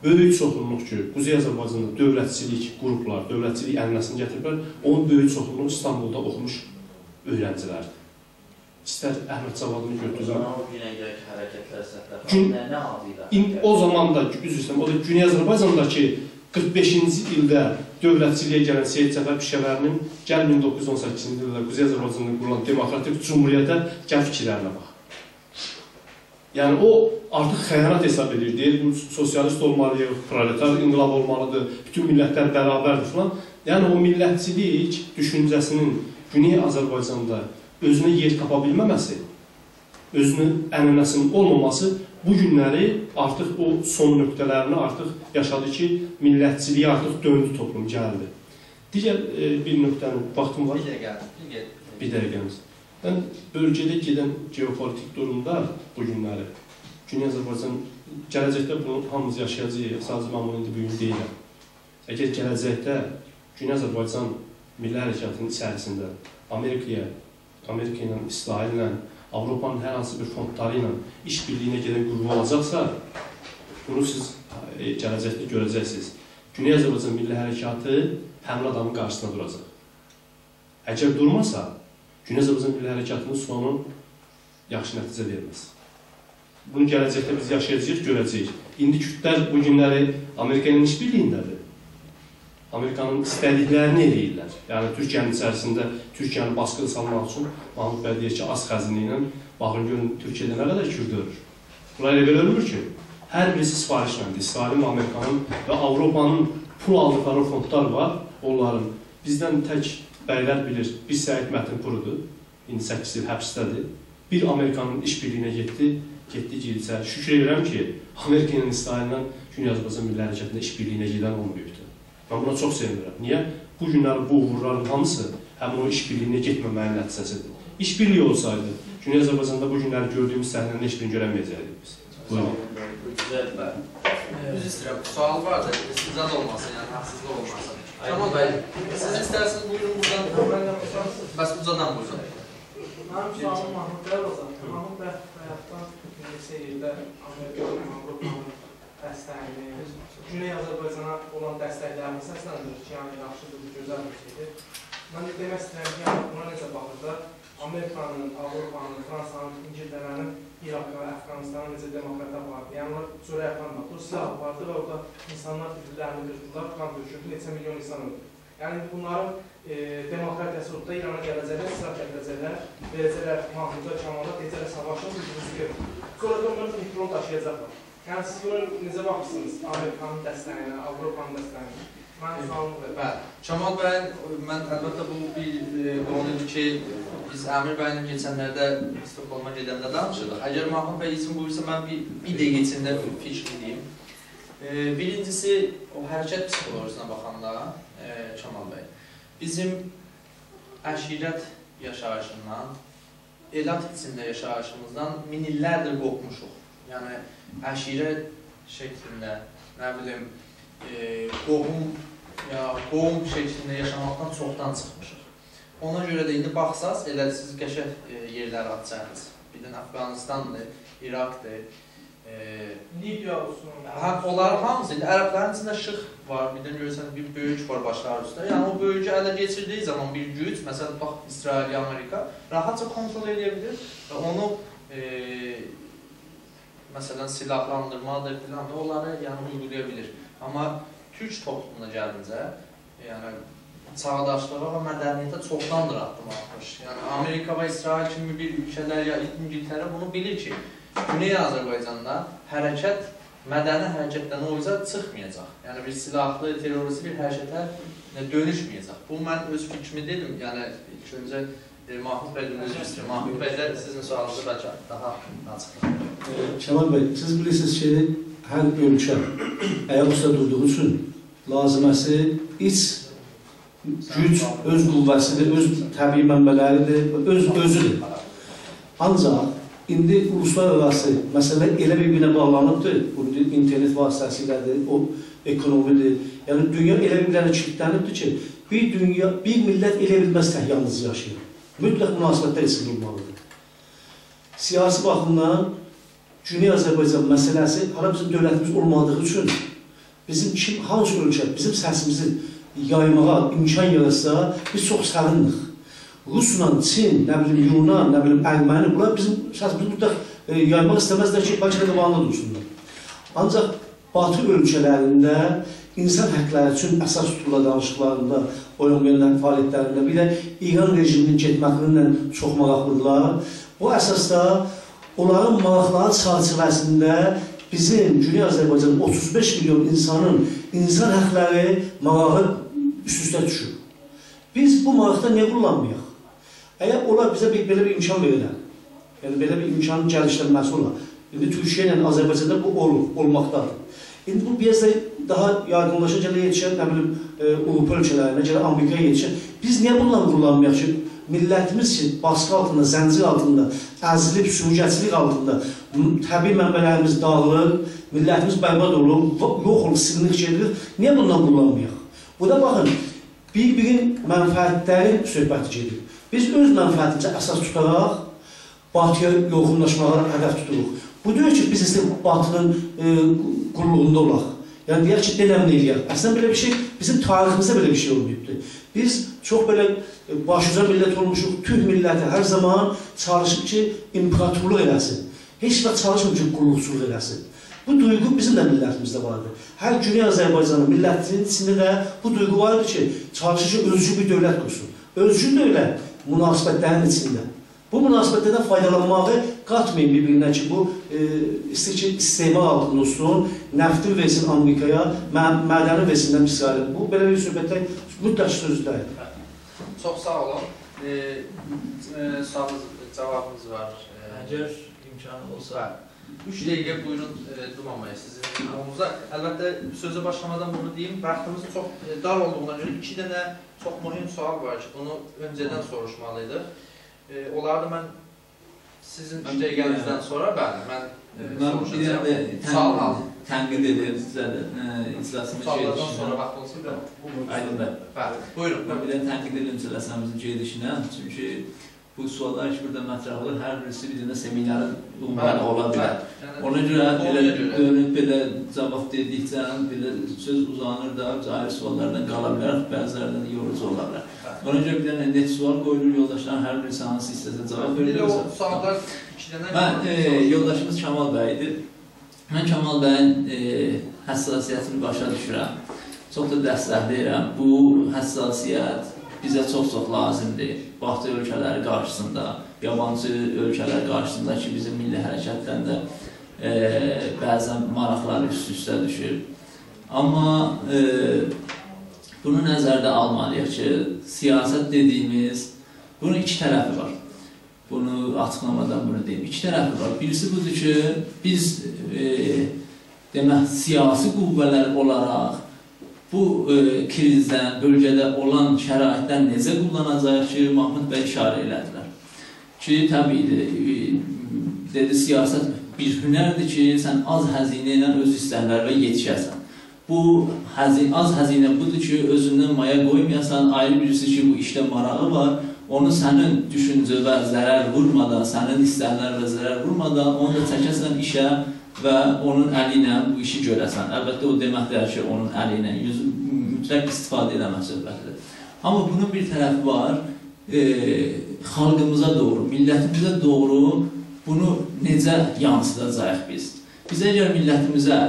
böyük çoxunluq ki, Quzey Azərbaycanda dövlətçilik qruplar, dövlətçilik ənənəsini gətiriblər, onun böyük çoxunluğu İstanbulda oxumuş öyrəncilərdir. İstər Əhməd Cavadını götürürəm. O günəydəki hərəkətlər Səttarxan nə adıyla? O zaman da, üzrüstəm, o da Güney Azərbaycandakı 45-ci ildə dövlətçiliyə gələn Seyid Cəfər Pişəvərinin gəl 1918-ci ildə Quzey Azərbaycanda qurulan demokratik cumhuriyyətə gəl fikirlərinə bax. Yəni, o artıq xəyanət hesab edir, deyir, sosialist olmalıyıq, proletar inqilab olmalıdır, bütün millətlər bərabərdir falan. Yəni, o millətçilik düşüncəsinin Güney Azərbaycanda özünə yer tapa bilməməsi, özünün ənənəsinin olmaması bu günləri artıq o son nöqtələrini artıq yaşadı ki, millətçiliyə artıq döndü toplum, gəldi. Digər bir nöqtənin vaxtım var. Bir dəqiqəmiz. Mən bölgədə gedən geopolitik durumda bu günləri, Güney Azərbaycan gələcəkdə bunu hamımız yaşayacağıq, sadəcə mən bunu indi bugün deyirəm. Əgər gələcəkdə Güney Azərbaycan milli hərəkatının içərisində Amerika ilə, İsrail ilə, Avropanın hər hansı bir fondları ilə işbirliyinə gedən qrup olacaqsa, bunu siz gələcəkdə görəcəksiniz. Güney Azərbaycan milli hərəkatı həmin adamın qarşısına duracaq. Əgər durmasa, Güney Azərbaycan milli hərəkatının sonu yaxşı nəticə verməz. Bunu gələcəkdə biz yaşayacağıq, görəcəyik. İndi kütlər bu günləri Amerika ilə işbirliyindədir. Amerikanın istədiklərini eləyirlər. Yəni, Türkiyənin içərisində Türkiyəni baskıda salmaq üçün Mahmud bəy deyir ki, az xəzinə ilə baxın, görün, Türkiyədə nə qədər Kürt ölür. Bunlar elə belə ölmür ki, hər birisi sifarişləndir. İsrailin, Amerikanın və Avropanın pul aldıqları fondlar var, onların. Bizdən tək bəylər bilir, biz Səid Mətinpurudur, indi 8 il həbsdədir. Bir Amerikanın işbirliyinə getdi giricə. Şükür edirəm ki, Amerika ilə İsraillə Güney Azərbaycan milli hərəkatında işbirliyinə gedən olmayıbdır. Mən buna çox sevinirəm. Niyə? Bu günləri bu uğurların hamısı həmin o işbirliyinə getməməyin nəticəsidir. İşbirliyi olsaydı, Güney Azərbaycanda bu günləri gördüyümüz səhnənin heç birini görəməyəcəkdik biz. Buyurun. Düz istəyirəm. Sual var da, istizad olmasın, yəni haksızlıq olmasın. Kemal bəy, siz istərsiniz buyurun buradan. Bəs ucadan buyurun. Mənim sualım Mahmud bəy olacaq. Mahmud bəy həyatdan seyirdə Amerikanın, Avropanın dəstəyini, Güney Azərbaycana olan dəstəklərini səsləndirir ki, yəni yaxşıdır, bu gözəl bir şeydir. Mən də demək istəyirəm ki, yəni buna necə baxırlar? Amerikanın, Avropanın, Fransanın, İngiltərənin, İraqqa, Əfqanistanın necə demokrat apardı? Yəni onlar çörək apardı, bu silah apardı və orada insanlar birbirlərini qırdılar, qan döşürdü, neçə milyon insan öldü. Yəni bunların demokratiyası oldu da İrana gələcəklər, silah gətirəcəklər, verəcəklər Mahmuda, Kamala, deyəcəklər savaşın, birbirinizi görür. Sonra da onları front daşıyacaqlar. Yəni siz bunu necə baxırsınız? Amerikanın dəstəyinə, Avropanın dəstəyinə? Mənim sualım bu. Bəli. Kamal bəy, mən əlbəttə bu bir qonudur ki, biz Əmir bəylə keçənlərdə Stokholma gedəndə danışırıq. Əgər Mahmud bəy izin buyursa, mən bir dəqiqə içində fikrini deyim. Birincisi, o hərəkət psikolojisine baxanda, Kamal bəy, bizim əşirət yaşayışından, elat içində yaşayışımızdan min illərdir qopmuşuq. Yəni, əşirət şəklində, nə bilim, qohum şəklində yaşamaqdan çoxdan çıxmışıq. Ona görə də indi baxsaz, elə siz qəşəng yerləri atacaqsınız. Birdən Əfqanistandır, İraqdır, Libya olsun. Onların hamısı, ərəblərin içində şıx var, birdən görürsən bir böyük var başları üstə. Yəni o böyücü ələ geçirdiyi zaman bir güc, məsələn, bax, İsrail, Amerika rahatca kontrol edə bilir və onu məsələn, silahlandırmadır, onları uygulaya bilir. Amma Türk toplumuna gəlincə, çağdaşlığa və mədəniyyətə çoxdandır addım atmış. Amerika və İsrail kimi bir ülkələr ya İngiltərə bunu bilir ki, Güney Azərbaycanda hərəkət, mədəni hərəkətdən o yüzden çıxmayacaq. Yəni bir silahlı, terörist bir hərəkətə dönüşməyəcək. Bu mən öz fikrimi dedim. Yəni ilk öncə Mahmud bəydən özür istəyirəm. Mahmud bəydən sizin sualınızı bəlkə daha açıqlayın. Kemal bəy, siz bilirsiniz ki, hər ölkə ayaq üstə durduğu üçün laziməsi iç güc, öz qüvvəsidir, öz təbii mənbələridir, özüdür. Ancaq indi uluslararası məsələ elə bir-birinə bağlanıbdır, internet vasitəsilədir, o ekonomidir. Yəni dünya elə bir-birinə kilitlənibdir ki, bir millət elə bilməz tək yalnız yaşayır. Mütləq münasibətlər içində olmalıdır. Siyasi baxımdan Güney Azərbaycan məsələsi hala bizim dövlətimiz olmadığı üçün bizim hansı ölkə bizim səsimizi yaymağa imkan yaratsa biz çox səvindik. Rusla, Çin, nə bilim Yunan, nə bilim Ərməni, bunlar bizim səsimizi mütləq yaymaq istəməzlər ki, başqa qabanında dursunlar. Ancaq Batı ölkələrində insan həqləri üçün əsas tutulan danışıqlarında, oyun fəaliyyətlərində, bir də İran rejiminin getməklərlə çox maraqlıdırlar. Bu əsasda onların maraqları çərçivəsində bizim Güney Azərbaycanın 35 milyon insanın insan həqləri marağı üst-üstə düşür. Biz bu maraqda niyə kullanmayaq? Əgər onlar bizə belə bir imkan verirlər, yəni belə bir imkanın gəlişlənməsi olar. İndi Türkiyə ilə Azərbaycanda bu olmaqdadır. İndi bu biraz da daha yaygınlaşınca yetişən, nə bilim, Avropa ölkələrinə, gələ Amerikaya yetişən. Biz niyə bundan qurullanmayaq ki, millətimiz ki, baskı altında, zəncir altında, əzilib, sürücəçilik altında, təbii mənbələrimiz dağılır, millətimiz bərbad olur, yox olur, silinir, gedilir. Niyə bundan qurullanmayaq? Bu da baxın, bir-birinin mənfəətləri söhbəti gedir. Biz öz mənfəətimizə əsas tutaraq, batıya yoxunlaşmağa hədəf tuturuq. Bu deyir ki, biz isə batının qulluğunda olaq. Yəni, deyək ki, denəmin eləyək. Əslən, belə bir şey, bizim tariximizdə belə bir şey olmayıbdır. Biz çox belə başuca millət olmuşuq, Türk milləti hər zaman çalışıb ki, imparatorluq eləsin. Heç vaxt çalışmır ki, qulluqçuluq eləsin. Bu duyğu bizim də millətimizdə vardır. Hər Güney Azərbaycanın millətinin içində də bu duyğu vardır ki, çalışır ki, özcü bir dövlət qursun. Özcü dövlət münasibətlərin içində. Bu münasibətlərdən faydalanmağı qatmayın bir-birinə ki, bu istəyir ki, istemal altında olsun, nəftin versin Amerikaya, mədəni versindən İsrail. Bu, belə bir söhbətdə mütləq sözlər. Çox sağ olun. Cavabınız var. Əgər imkanı olsa. 3 dəqiqə buyurun durmamaya sizin yolunuzda. Əlbəttə, sözə başlamadan bunu deyim, vaxtımız çox dar olduğuna görə 2 dənə çox mühüm sual var ki, bunu öncədən soruşmalıydıq. Onları da mən sizin 3 dəqiqənizdən sonra, bəli, mən soruşacağım. Tənqid edir sizə də, iclasımız gedişinə. Sonra vaxt olsa, aydındır. Bəli, buyurun. Mən bir də tənqid edir iclasımızın gedişinə, çünki bu suallar ki, burada mətrəh olur, hər birisi bir dənə seminarın ünvanı ola bilər. Ona görə belə cavab dedikcə, belə söz uzanır da, ayrı suallardan qala bilər, bəzilərdən yorucu ola bilər. Ona görə bir dənə net sual qoyulur, yoldaşların hər birisi hansı istəsə cavab verir. Mən yoldaşımız Kamal bəydir. Mən Kamal bəyin həssasiyyətini başa düşürəm. Çox da dəstəkləyirəm. Bu həssasiyyət bizə çox lazımdır. Batı ölkələri qarşısında, yabancı ölkələr qarşısında ki, bizim milli hərəkətdən də bəzən maraqlar üst-üstə düşür. Amma bunu nəzərdə almalıyıq ki, siyasət dediyimiz, bunun 2 tərəfi var. Bunu açıqlamadan bunu deyim. 2 tərəfi var. Birisi budur ki, biz demək, siyasi qüvvələr olaraq bu krizdən, bölgədə olan şəraitdən necə qullanacaq ki, Mahmud bəy işarə elədilər. Ki, təbiidir, dedi, siyasət bir hünərdir ki, sən az həzinə ilə öz istəklərlə yetişəsən. Bu, az həzinə budur ki, özündən maya qoymayasan, ayrı birisi ki, bu işdə marağı var, onu sənin düşüncə və zərər vurmadan, sənin istəklər və zərər vurmadan, onu da çəkəsən işə və onun əli ilə bu işi görəsən. Əlbəttə, o deməkdir ki, onun əli ilə mütləq istifadə eləmək söhbətidir. Amma bunun bir tərəfi var, xalqımıza doğru, millətimizə doğru bunu necə yansıdacaq biz? Biz əgər millətimizə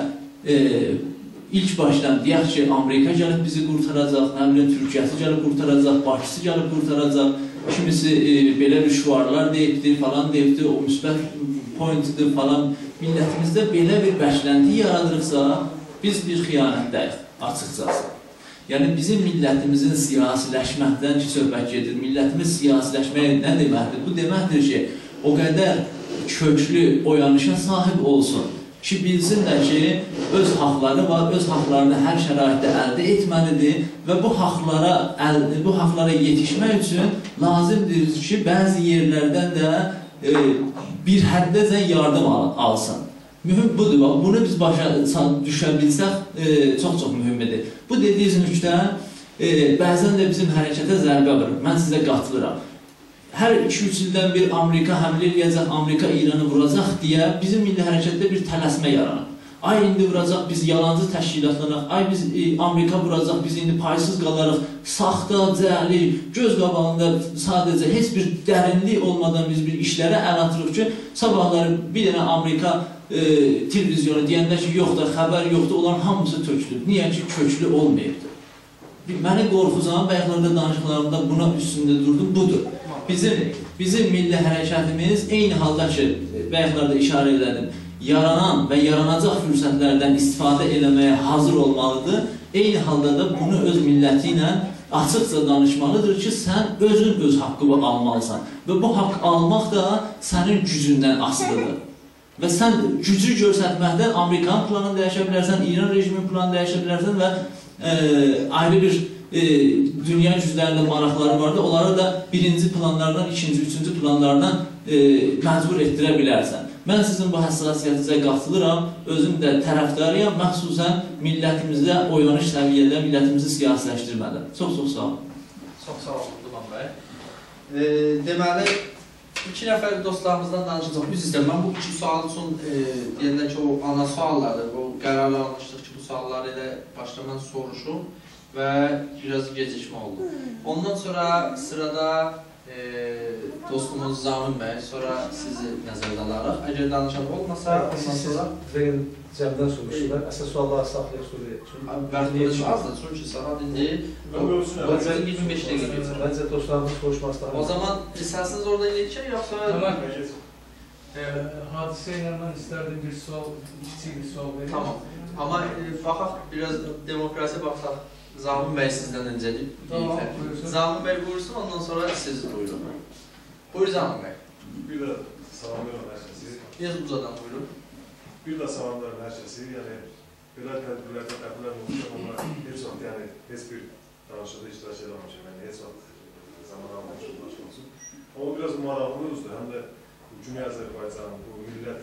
ilk başdan deyək ki, Amerika gəlib bizi qurtaracaq, nə bilən, Türkiyəsi gəlib qurtaracaq, Bakısı gəlib qurtaracaq, kimisi belə rüşvarlar deyibdir, falan deyibdir, o müsbət pointdir falan. Millətimizdə belə bir bəklənti yaradırıqsa, biz bir xiyanətdəyik, açıqcası. Yəni, bizim millətimizin siyasiləşməkdən ki, söhbət gedir. Millətimiz siyasiləşməyə nə deməkdir? Bu deməkdir ki, o qədər köklü oyanışa sahib olsun ki, bilsin də ki, öz haqları var, öz haqlarını hər şəraitdə əldə etməlidir və bu haqlara yetişmək üçün lazımdır ki, bəzi yerlərdən də bir həddəcə yardım alsın. Mühüm budur, bunu biz başa düşə bilsək çox mühümdir. Bu dediyiniz nüqtə bəzən də bizim hərəkətə zərbə vurur. Mən sizə qatılıram. Hər 2-3 ildən bir Amerika həmlə eləyəcək, Amerika İranı vuracaq deyə bizim milli hərəkətdə bir tələsmə yaranır. Ay indi vuracaq, biz yalancı təşkilatlanaq, ay biz Amerika vuracaq, biz indi paysız qalarıq, saxta, cəhli, göz qabağında sadəcə heç bir dərinlik olmadan biz bir işlərə əl atırıq ki, sabahları bir dənə Amerika televizyonu deyəndə ki, yoxdur, xəbər yoxdur, olan hamısı tökülür. Niyə ki, köklü olmayıbdır. Məni qorxuzan bayaqlarda danışıqlarımda buna üstündə durdum, budur. Bizim milli hərəkətimiz eyni halda ki, bayaqlarda işarə elədim, yaranan və yaranacaq fürsətlərdən istifadə eləməyə hazır olmalıdır. Eyni halda da bunu öz milləti ilə açıqca danışmalıdır ki, sən özün öz haqqını almalısan və bu haqq almaq da sənin gücündən asılıdır. Və sən gücü göstərməkdən Amerikan planını dəyişə bilərsən, İran rejiminin planını dəyişə bilərsən və ayrı bir dünya güclərində maraqları vardı. Onları da birinci planlardan, ikinci, üçüncü planlardan məcbur etdirə bilərsən. Mən sizin bu həssasiyyətinizə qatılıram, özüm də tərəfdarıyam, məxsusən millətimizdə oyanış səviyyədə, millətimizi siyasiləşdirmədə. Çox sağ olun. Çox sağ olun, Duman bəy. Deməli, iki nəfər dostlarımızdan danışacaq. Biz istəyəm, mən bu iki sual üçün deyəndə ki, o ana suallardır, o qərarla almışdıq ki, bu sualları ilə başda mən soruşum və biraz gecikmə oldu. Ondan sonra sırada dostumuz Zamin bəy, sonra sizi nəzərdə alaraq. Əgər danışan olmasa, ondan sonra... Verin, cəmdən soruşurlar. Əsas sualları saxlayaq soruyor. Vaxtımız azdır, çünki saat indi 25 dəqiqə geçir. Bəncə dostlarımız soruşmaq istəyir. O zaman səsiniz orada geçək, yoxsa... Hadisə ilə mən istərdim bir sual, kiçik bir sual verir. Tamam. Amma baxaq, biraz demokrasi baxaq. Zamin bəy sizdən öncədir. Zamin bəy buyursun, ondan sonra siz buyurun. Buyur Zamin bəy. Bir də salamlayıram hər kəsi. Biraz ucadan buyurun. Bir də salamlayıram hər kəsi. Yəni, belə tədbirlərdə qəbullər olmuşam, amma heç vaxt, yəni, heç bir danışıqda iştirak edəmişəm. Yəni, heç vaxt zaman almamışım, başqa olsun. Amma biraz maraqlıyızdır, həm də Cümhuriyyət Azərbaycanın bu millət,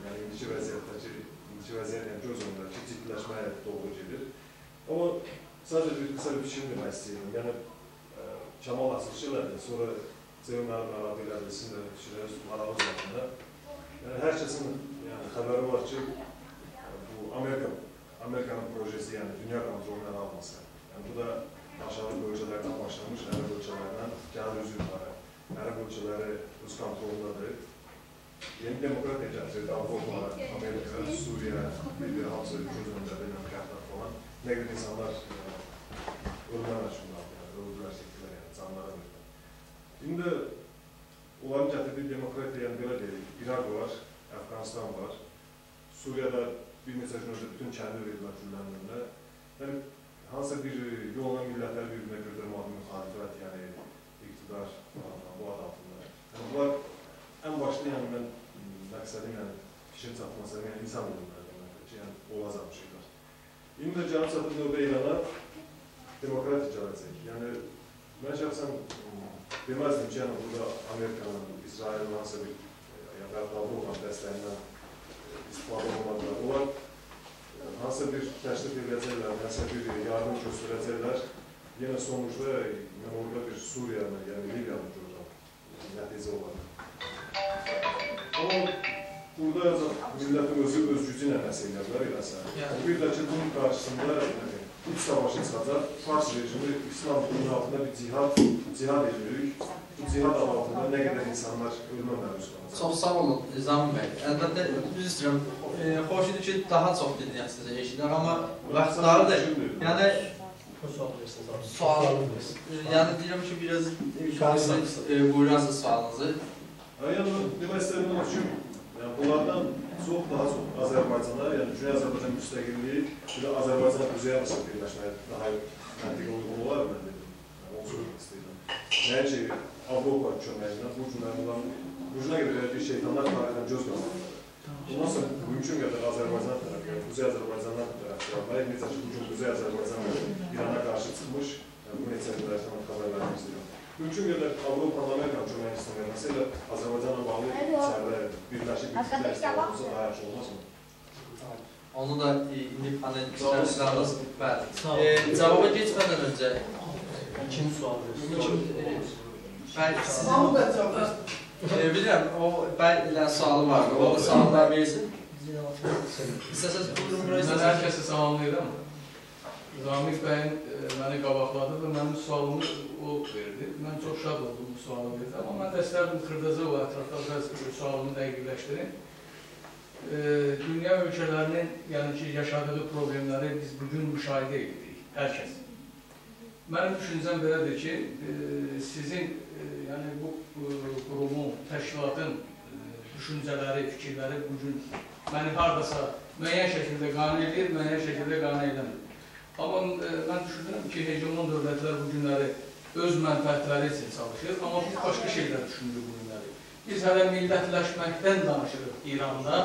yəni, indiki vəziyyətdəki, yəni, göz önündəki ciddiləşməyə doğru gedir. Amma sadəcə bir qısa bir fikrim demək istəyirəm. Yəni, Kəmal açılışı elədi, sonra Ceyhun mənim ərabi elədi, sizin də fikirləriniz maraqlı zamanda. Yəni, hər kəsin xəbəri var ki, bu Amerikanın projesi, yəni dünya kontrolundan alması. Yəni, bu da aşağı bölgələrdən başlamış, ərəb ölkələrdən gəlir üzü yuxarı. Ərəb ölkələri öz kontrolundadır. Yeni demokratiya gətirirdi, Avropa, Amerika, Suriya, bir hamısı göz önündədir, yəni qərtlər falan. Nə qədər insanlar ölmə məşğullar, öldülər, çəkdilər, yəni canlara verirlər. İndi onların gətirdiyi demokratiya, yəni belə deyirik, İraq var, Əfqanistan var, Suriyada bir neçə gün öncə bütün kəndi verirlər gülləndiyində. Yəni, hansısa bir yolla millətləri bir-birinə götürmək müxalifət, yəni iqtidar bu ad altında. Yəni, bunlar ən başda, yəni mən məqsədim, yəni fikrin çatması, yəni insan olunlardır ki, yəni olacaq şeylər. İndi də gəlib çatıb növbə İrana demokratik gələcək. Yəni, mən şəxsən deməzdim ki, yəni burada Amerikanın, İsrailin hansısa bir qərqabı olan dəstəyindən istifadə olmadılar. Onlar hansısa bir təşrif edəcəklər, hansısa bir yardım göstərəcəklər. Yenə sonuçda mən orada bir Suriyanı, yəni Libiyanı görürəm nəticə olaraq. Amma burada millətin özü öz gücü ilə nəsə edirlər, eləsə. Bir də ki, bunun qarşısında iç savaşı çıxacaq, Fars rejimi İslam bunun altında bir cihad edirik. Bu cihad altında nə qədər insanlar ölmə məruz qalacaq. Çox sağ olun, Zamin bəy. Əlbəttə, düz istəyirəm. Xoş idi ki, daha çox dinləyək sizə eşidər, amma vaxtlardır. Yəni, sual, yəni deyirəm ki, biraz buyurasınız sualınızı. Yəni, demək istəyirəm ki, bunlardan çox daha çox Azərbaycana, yəni Cüneyt Azərbaycan müstəqilliyi, bir də Azərbaycan üzəyə nasıl birləşməyə daha məntiqə uyğun olar, mən dedim. Onu sormaq istəyirəm. Nəyə ki, Avropa köməyindən bu cünə qədər bir şeytanlar tarixdən göz qazanırlar. Bundan sonra mümkün qədər Azərbaycan tərəf, yəni Quzey Azərbaycandan tərəf cavablayıb, necə ki, bugün Quzey Azərbaycan İrana qarşı çıxmış, bu neçə qədərdən xəbər vermək istəyirəm. Mümkün qədər Avropanın Amerikan köməyi istəməkləsə ilə Azərbaycanla bağlı içərdə birləşik bir fikirlər istəyirsə daha yaxşı olmaz mı? Onu da indi panel işlərsiniz. Bəli. Cavaba geçmədən öncə İkinci sual verirsin. Bəli, sizin bilirəm, o bəy ilə sualı vardı. O suallar versin. İstəsəz buyurun buraya. Mən hər kəsi salamlayıram. Zamin bəyin məni qabaqladı və mənim sualımı o verdi. Mən çox şad oldum bu sualı verdi. Amma mən də istərdim xırdaca o ətrafda biraz sualımı dəqiqləşdirin. Dünya ölkələrinin yaşadığı problemləri biz bugün müşahidə edirik, hər kəs. Mənim düşüncəm belədir ki, sizin bu qurumun, təşkilatın düşüncələri, fikirləri bugün məni haradasa müəyyən şəkildə qane edir, müəyyən şəkildə qane eləmir. Amma mən düşünürəm ki, hegemon dövlətlər bu günləri öz mənfəətləri üçün çalışır, amma biz başqa şeylər düşünürük bu günləri. biz hələ millətləşməkdən danışırıq İranda.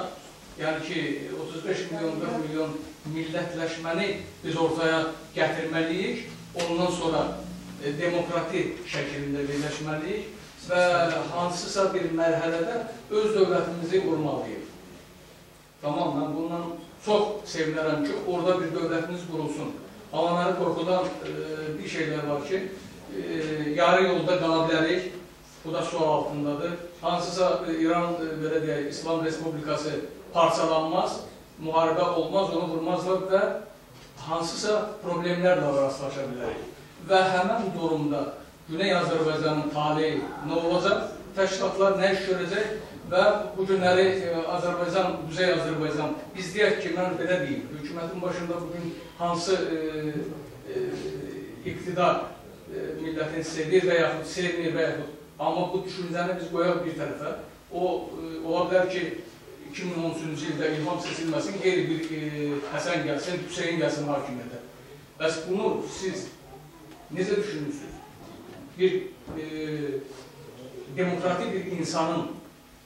Yəni ki, 35 milyon, 40 milyon millətləşməni biz ortaya gətirməliyik. Ondan sonra demokratik şəkildə birləşməliyik və hansısa bir mərhələdə öz dövlətimizi qurmalıyıq. Tamam, mən bundan çox sevinərəm ki, orada bir dövlətimiz qurulsun. Amma məni qorxudan bir şeylər var ki, yarı yolda qala bilərik, bu da sual altındadır. Hansısa İran, belə deyək, İslam Respublikası parçalanmaz, müharibə olmaz, onu vurmazlar və hansısa problemlərlə rastlaşa bilərik. Və həmən durumda Güney Azərbaycanın taleyi nə olacaq, təşkilatlar nə iş görəcək və bu günləri Azərbaycan, Quzey Azərbaycan, biz deyək ki, mən belə deyim, hökumətin başında bugün hansı iqtidar millətin sevir və yaxud sevmir və yaxud, amma bu düşüncəni biz qoyaq bir tərəfə. Ola bilər ki, 2013-cü ildə İlham seçilməsin, qeyri bir Həsən gəlsin, Hüseyin gəlsin hakimiyyətə. Bəs bunu siz necə düşünürsünüz? Bir demokratik bir insanın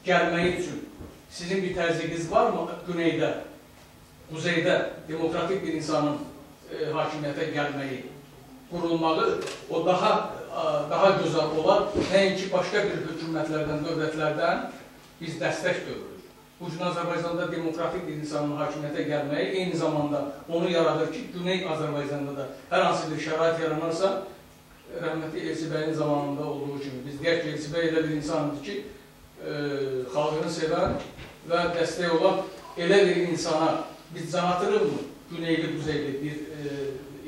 gəlməyi üçün sizin bir təzyiqiniz var mı Güneydə, Quzeydə demokratik bir insanın hakimiyyətə gəlməyi, qurulmağı, o daha gözəl olar, nəinki başqa bir hökumətlərdən, dövlətlərdən biz dəstək görürük. Bu gün Azərbaycanda demokratik bir insanın hakimiyyətə gəlməyi eyni zamanda onu yaradır ki, Güney Azərbaycanda da hər hansı bir şərait yaranarsa, rəhmətli Elçi bəyin zamanında olduğu kimi, biz deyək ki, Elçi bəy elə bir insandır ki, xalqını sevər və dəstək olan elə bir insana biz can atırıq mı? Güneyli, Quzeyli bir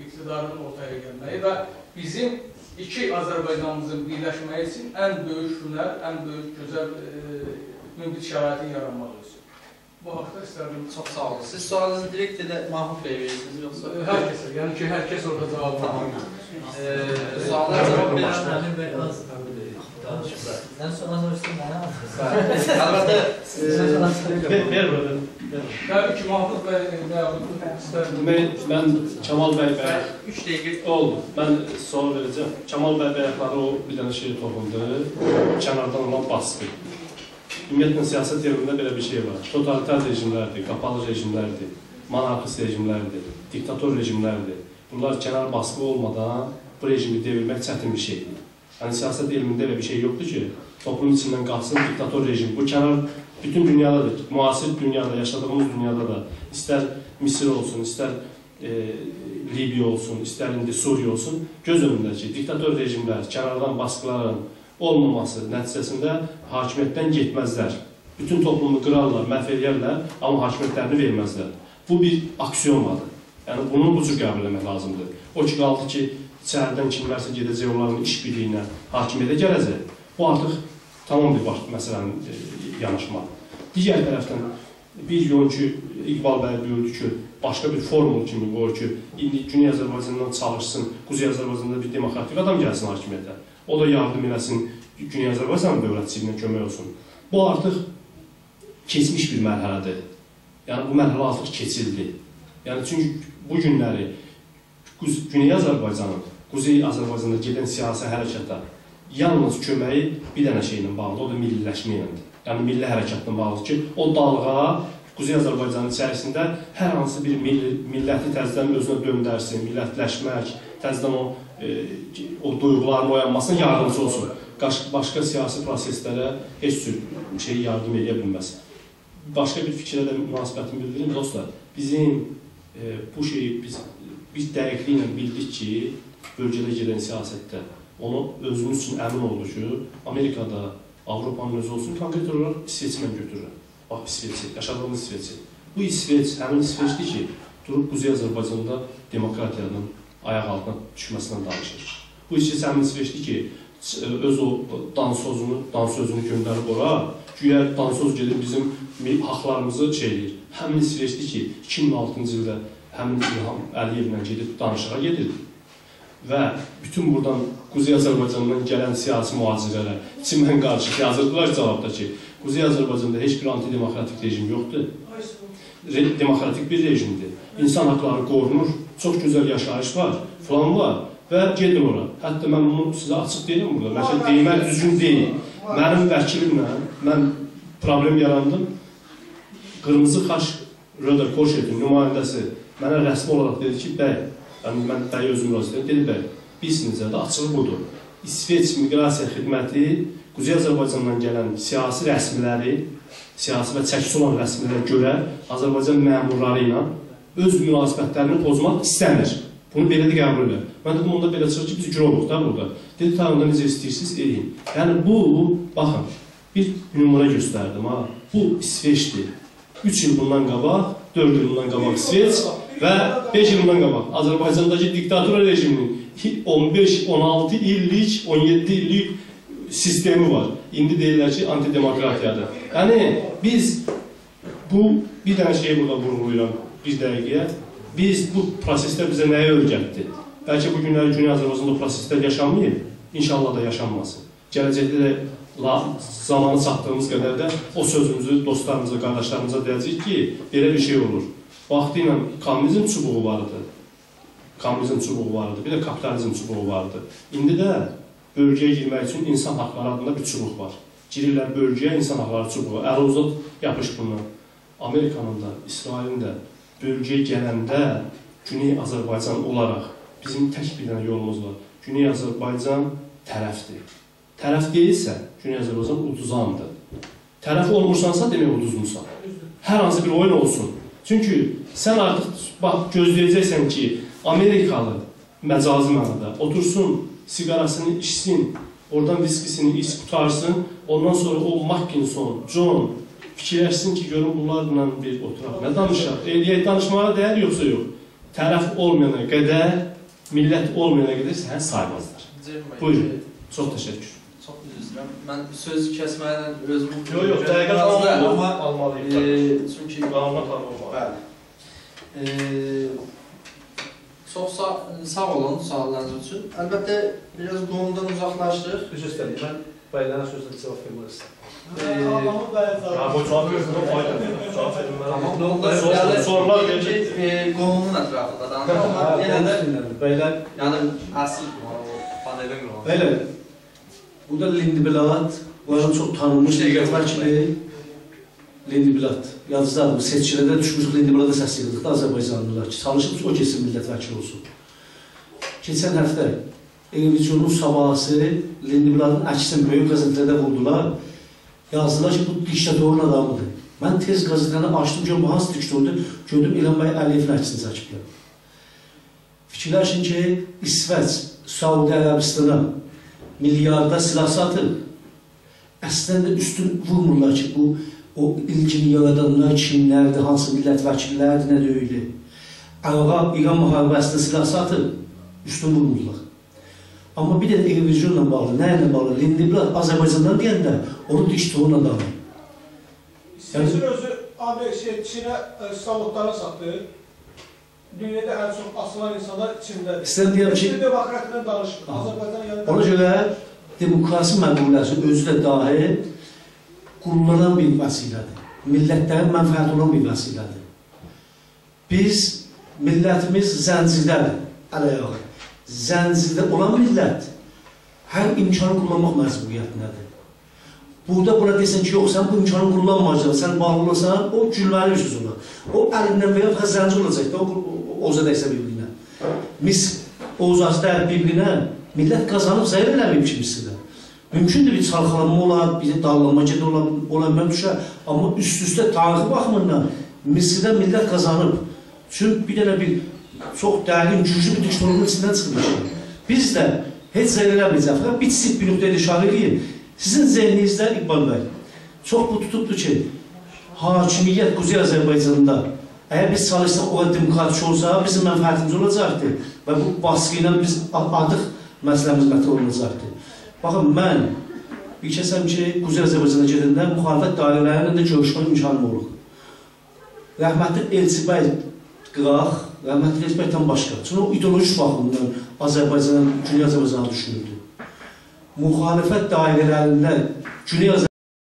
iqtidarın ortaya gəlməyi və bizim iki Azərbaycanımızın birləşməyi üçün ən böyük hünər, ən böyük gözəl mümbit şəraitin yaranmalı olsun. Bu haqda istərdim. Çox sağ olun. Siz sualınızı direkt elə Mahmud Bey verirsiniz, yoxsa? Hər kəsə, yəni ki, hər kəs orada cavab verir. Suallar cavab verən Əmir bəy az danışırlar. Sən sual soruşsun mənə? Əlbəttə, ver burada. Təbii ki, Mahmud bəy istərdim. Mən Kamal bəy bəyək 3 dəqiqə oldu. Mən sual verəcəm. Kamal bəy bəyəkləri o bir dənə şey toxundu, kənardan olan baskı. Ümumiyyətlə, siyasət yerində belə bir şey var. Totalitar rejimlərdir, qapalı rejimlərdir, monarxist rejimlərdir, diktator rejimlərdir. Bunlar kənar baskı olmadan bu rejimi devirmək çətin bir şeydir. Yəni, siyasət elmində elə bir şey yoxdur ki, toplum içindən qalsın diktator rejim. Bu kənar bütün dünyadadır, müasir dünyada, yaşadığımız dünyada da, istər Misir olsun, istər Libiya olsun, istər indi Suriya olsun, göz önündəki diktator rejimlər, kənardan baskıların olmaması nəticəsində hakimiyyətdən getməzlər. Bütün toplumu qırarlar, məhv edərlər, amma hakimiyyətlərini verməzlər. Bu bir aksiyomadır. Yəni, bunu bu cür qəbul etmək lazımdır. O ki, qaldı ki, içəridən kimlərsə gedəcək, onların iş birliyinə hakimiyyətə gələcək. Bu artıq tamam bir məsələnin yanaşmadır. Digər tərəfdən, bir yol ki, İqbal bəy buyurdu ki, başqa bir formul kimi qoyur ki, indi Güney Azərbaycandan çalışsın, Quzey Azərbaycanda bir demokratik adam gəlsin hakimiyyətə. O da yardım eləsin, Güney Azərbaycanın dövlətçiliyinə kömək olsun. Bu artıq keçmiş bir mərhələdir. Yəni, bu mərhələ artıq keçildi. Yəni, çünki bu günləri Güney Azərbaycanın, Quzey Azərbaycanda gedən siyasi hərəkətə yalnız köməyi bir dənə şeylə bağlıdır, o da milliləşmə iləndir. Yəni, milli hərəkatla bağlıdır ki, o dalğa Quzey Azərbaycanın içərisində hər hansı bir milləti təzədən özünə döndərsin, millətləşmək, təzədən o duyğuların oyanmasına yardımcı olsun. Başqa siyasi proseslərə heç cür şey yardım edə bilməz. Başqa bir fikrə də münasibətimi bildirim, dostlar. Bizim bu şeyi biz dəqiqliklə bildik ki, bölgədə gedən siyasətdə onu özümüz üçün əmin oldu ki, Amerikada, Avropanın özü olsun, konkret olaraq İsveçlə götürürəm. Bax, İsveçi, yaşadığımız İsveçi. Bu İsveç, həmin İsveçdir ki, durub Quzey Azərbaycanda demokratiyanın ayaq altına düşməsindən danışır. Bu İsveç həmin İsveçdir ki, öz o dansözünü göndərib ora, güya dansöz gedib bizim haqlarımızı şeyləyir. Həmin İsveçdir ki, 2006-cı ildə həmin İlham Əliyevlə gedib danışığa gedir. Və bütün buradan Quzey Azərbaycandan gələn siyasi mühacirlərə kimən qarşı yazırdılar cavabda ki, Quzey Azərbaycanda heç bir antidemokratik rejim yoxdur. Demokratik bir rejimdir. İnsan haqları qorunur, çox gözəl yaşayış var, falan var və gedin ora. Hətta mən bunu sizə açıq deyirəm burada, məsələn, demək düzgün deyil. mənim vəkilimlə, mən problem yarandım, Qırmızı Xaç Röder Koşetin nümayəndəsi mənə rəsmi olaraq dedi ki, bəy, mən bəy özüm razı dedim, dedi bəy, bilsiniz də açığı budur. İsveç Miqrasiya Xidməti Quzey Azərbaycandan gələn siyasi rəsmiləri, siyasi və çəkisi olan rəsmilərə görə Azərbaycan məmurları ilə öz münasibətlərini pozmaq istəmir. Bunu belə də qəbul edir. Mən dedim, onda belə çıxır ki, biz girovuq da burada. Dedi, ta onda necə istəyirsiniz, eləyin. Yəni bu, baxın, bir nümunə göstərdim, ha. Bu İsveçdir. 3 il bundan qabaq, 4 il bundan qabaq İsveç və 5 il bundan qabaq Azərbaycandakı diktatura rejiminin 15, 16 illik, 17 illik sistemi var. İndi deyirlər ki, antidemokratiyadır. Yəni, biz bu, bir dənə şeyi burada vurğulayıram, bir dəqiqəyə. Biz bu prosesdə bizə nəyə öyrətdi? Bəlkə bu günləri Güney Azərbaycanda proseslər yaşanmayıb, inşallah da yaşanmasın. Gələcəkdə də zamanı çatdığımız qədər də o sözümüzü dostlarımıza, qardaşlarımıza deyəcək ki, belə bir şey olur. Vaxtı ilə kommunizm çubuğu vardı, bir də kapitalizm çubuğu vardı. İndi də bölgəyə girmək üçün insan haqları adında bir çubuq var. Girirlər bölgəyə insan haqları çubuğu, əl uzat yapış bundan. Amerikanın da, İsrailin də bölgəyə gələndə Güney Azərbaycan olaraq bizim tək bir dənə yolumuz var. Güney Azərbaycan tərəfdir. Tərəf deyilsə, Güney Azərbaycan uduzandır. Tərəf olmursansa, demək uduzmursan. Hər hansı bir oyun olsun. Çünki sən artıq gözləyəcəksən ki, Amerikalı məcazi mənada otursun, sigarasını içsin, oradan viskisini iç qutarsın, ondan sonra o Mackinson, John fikirləşsin ki, görün bunlarla bir oturaq. Nə danışaq? Danışmağa dəyər yoxsa yox? Tərəf olmayana qədər, millət olmayana qədər səni saymazlar. Buyurun. Çox təşəkkür. Çox üzrəm. Mən söz kəsməklə özümü... Yox, dəqiqət almalıyım. Çünki... Qanuna tanım olmalı. Bəli. Çox sağ olun suallarınız üçün. Əlbəttə, biraz qonudan uzaqlaşdıq. Üzr istəyim, mən bəylərə sözlə cavab vermək istəyim. Bu cavab vermək faydadır. Tamam, sorular deyəcək ki, qonunun ətrafında danışaq. Bəylər... Yəni, əsl panelin qonu. Bəli, burada Lindibilat, bunların çox tanınmış vəkili Lindibilat. Yazıcılar, bu seçkilərdə düşmüş Lindibilata səs yığdıqda Azərbaycanlılar ki, çalışıb o kesin millət vəkili olsun. Keçən həftə Eurovisionun sabahısı Lindibilatın əksini böyük qəzetlərdə vurdular. Yazdılar ki, bu diktatorun adamıdır. Mən tez qəzetlərini açdım, görüm, hansı diktatordur? Gördüm, İlham bəy Əliyevin əksini çəkiblər. Fikirləşin ki, İsveç, Saudi Ərəbistana milyarda silah satır. Əslində üstün vurmurlar ki, bu o ilgini yaradanlar kimlərdir, hansı millət vəkillərdir, nə deyildi. Ərağa İran müharibəsində silah satır, üstün vurmurlar. Amma bir də Eurovisionla bağlı, nə ilə bağlı? Lindibilat Azərbaycandan deyəndə, onun diktatorun adamı. İsveçin özü Çinə savudlara satır. Dünyada ən çox asılan insanlar içindədir. İstəyən deyəm ki... Demokratiyadan danışmır. Azərbaycan yanında... Ona görə demokrasi məqulləsi özü də dahi qurullanan bir vəsilədir. Millətlərin mənfəəti olan bir vəsilədir. Biz, millətimiz zəncirlədir, əl-ayağı. Zəncirdə olan millət hər imkanı kullanmaq məcburiyyətindədir. Burada buna desən ki, yox, sən bu imkanı kullanmayacaq, sən bağlı olasan, o gülməli üsüz olur. O əlindən və ya zəncir olacaq da, o oza dəysə bir-birinə. Mis ozası dəyər bir-birinə, millət qazanıb zəyir eləməyib ki, Misirdə. Mümkündür bir çalxalanma olar, bir dağlanma gedə olar, mən düşər. Amma üst-üstə tarixi baxımından Misirdə millət qazanıb. Çünki bir dənə bir çox dərin, güclü bir diktatorluğun içindən çıxmışıq. Biz də heç zəyir eləməyəcək, fəqət bir nöqtəyə işarə edeyim. Sizin zehninizdə İqbal bəy, çox bu tutubdur ki, hakimiyyət Quzey Azərbaycanında əgər biz çalışsaq o demokratik olsa, bizim mənfəətimiz olacaqdır və bu baskı ilə biz adıq məsələmiz qətl olunacaqdır. Baxın, mən bir kəsəm ki, Quzey Azərbaycana gedəndə müxalifət dairələrlə də görüşmək imkanım olur. Rəhmətli Elçi bəy Qıraq, rəhmətli Elçi bəy tam başqa. Çünki o ideolojik baxımdan Azərbaycana, Güney Azərbaycana düşünürdü. Müxalifət dairələrində Güney Azərbaycana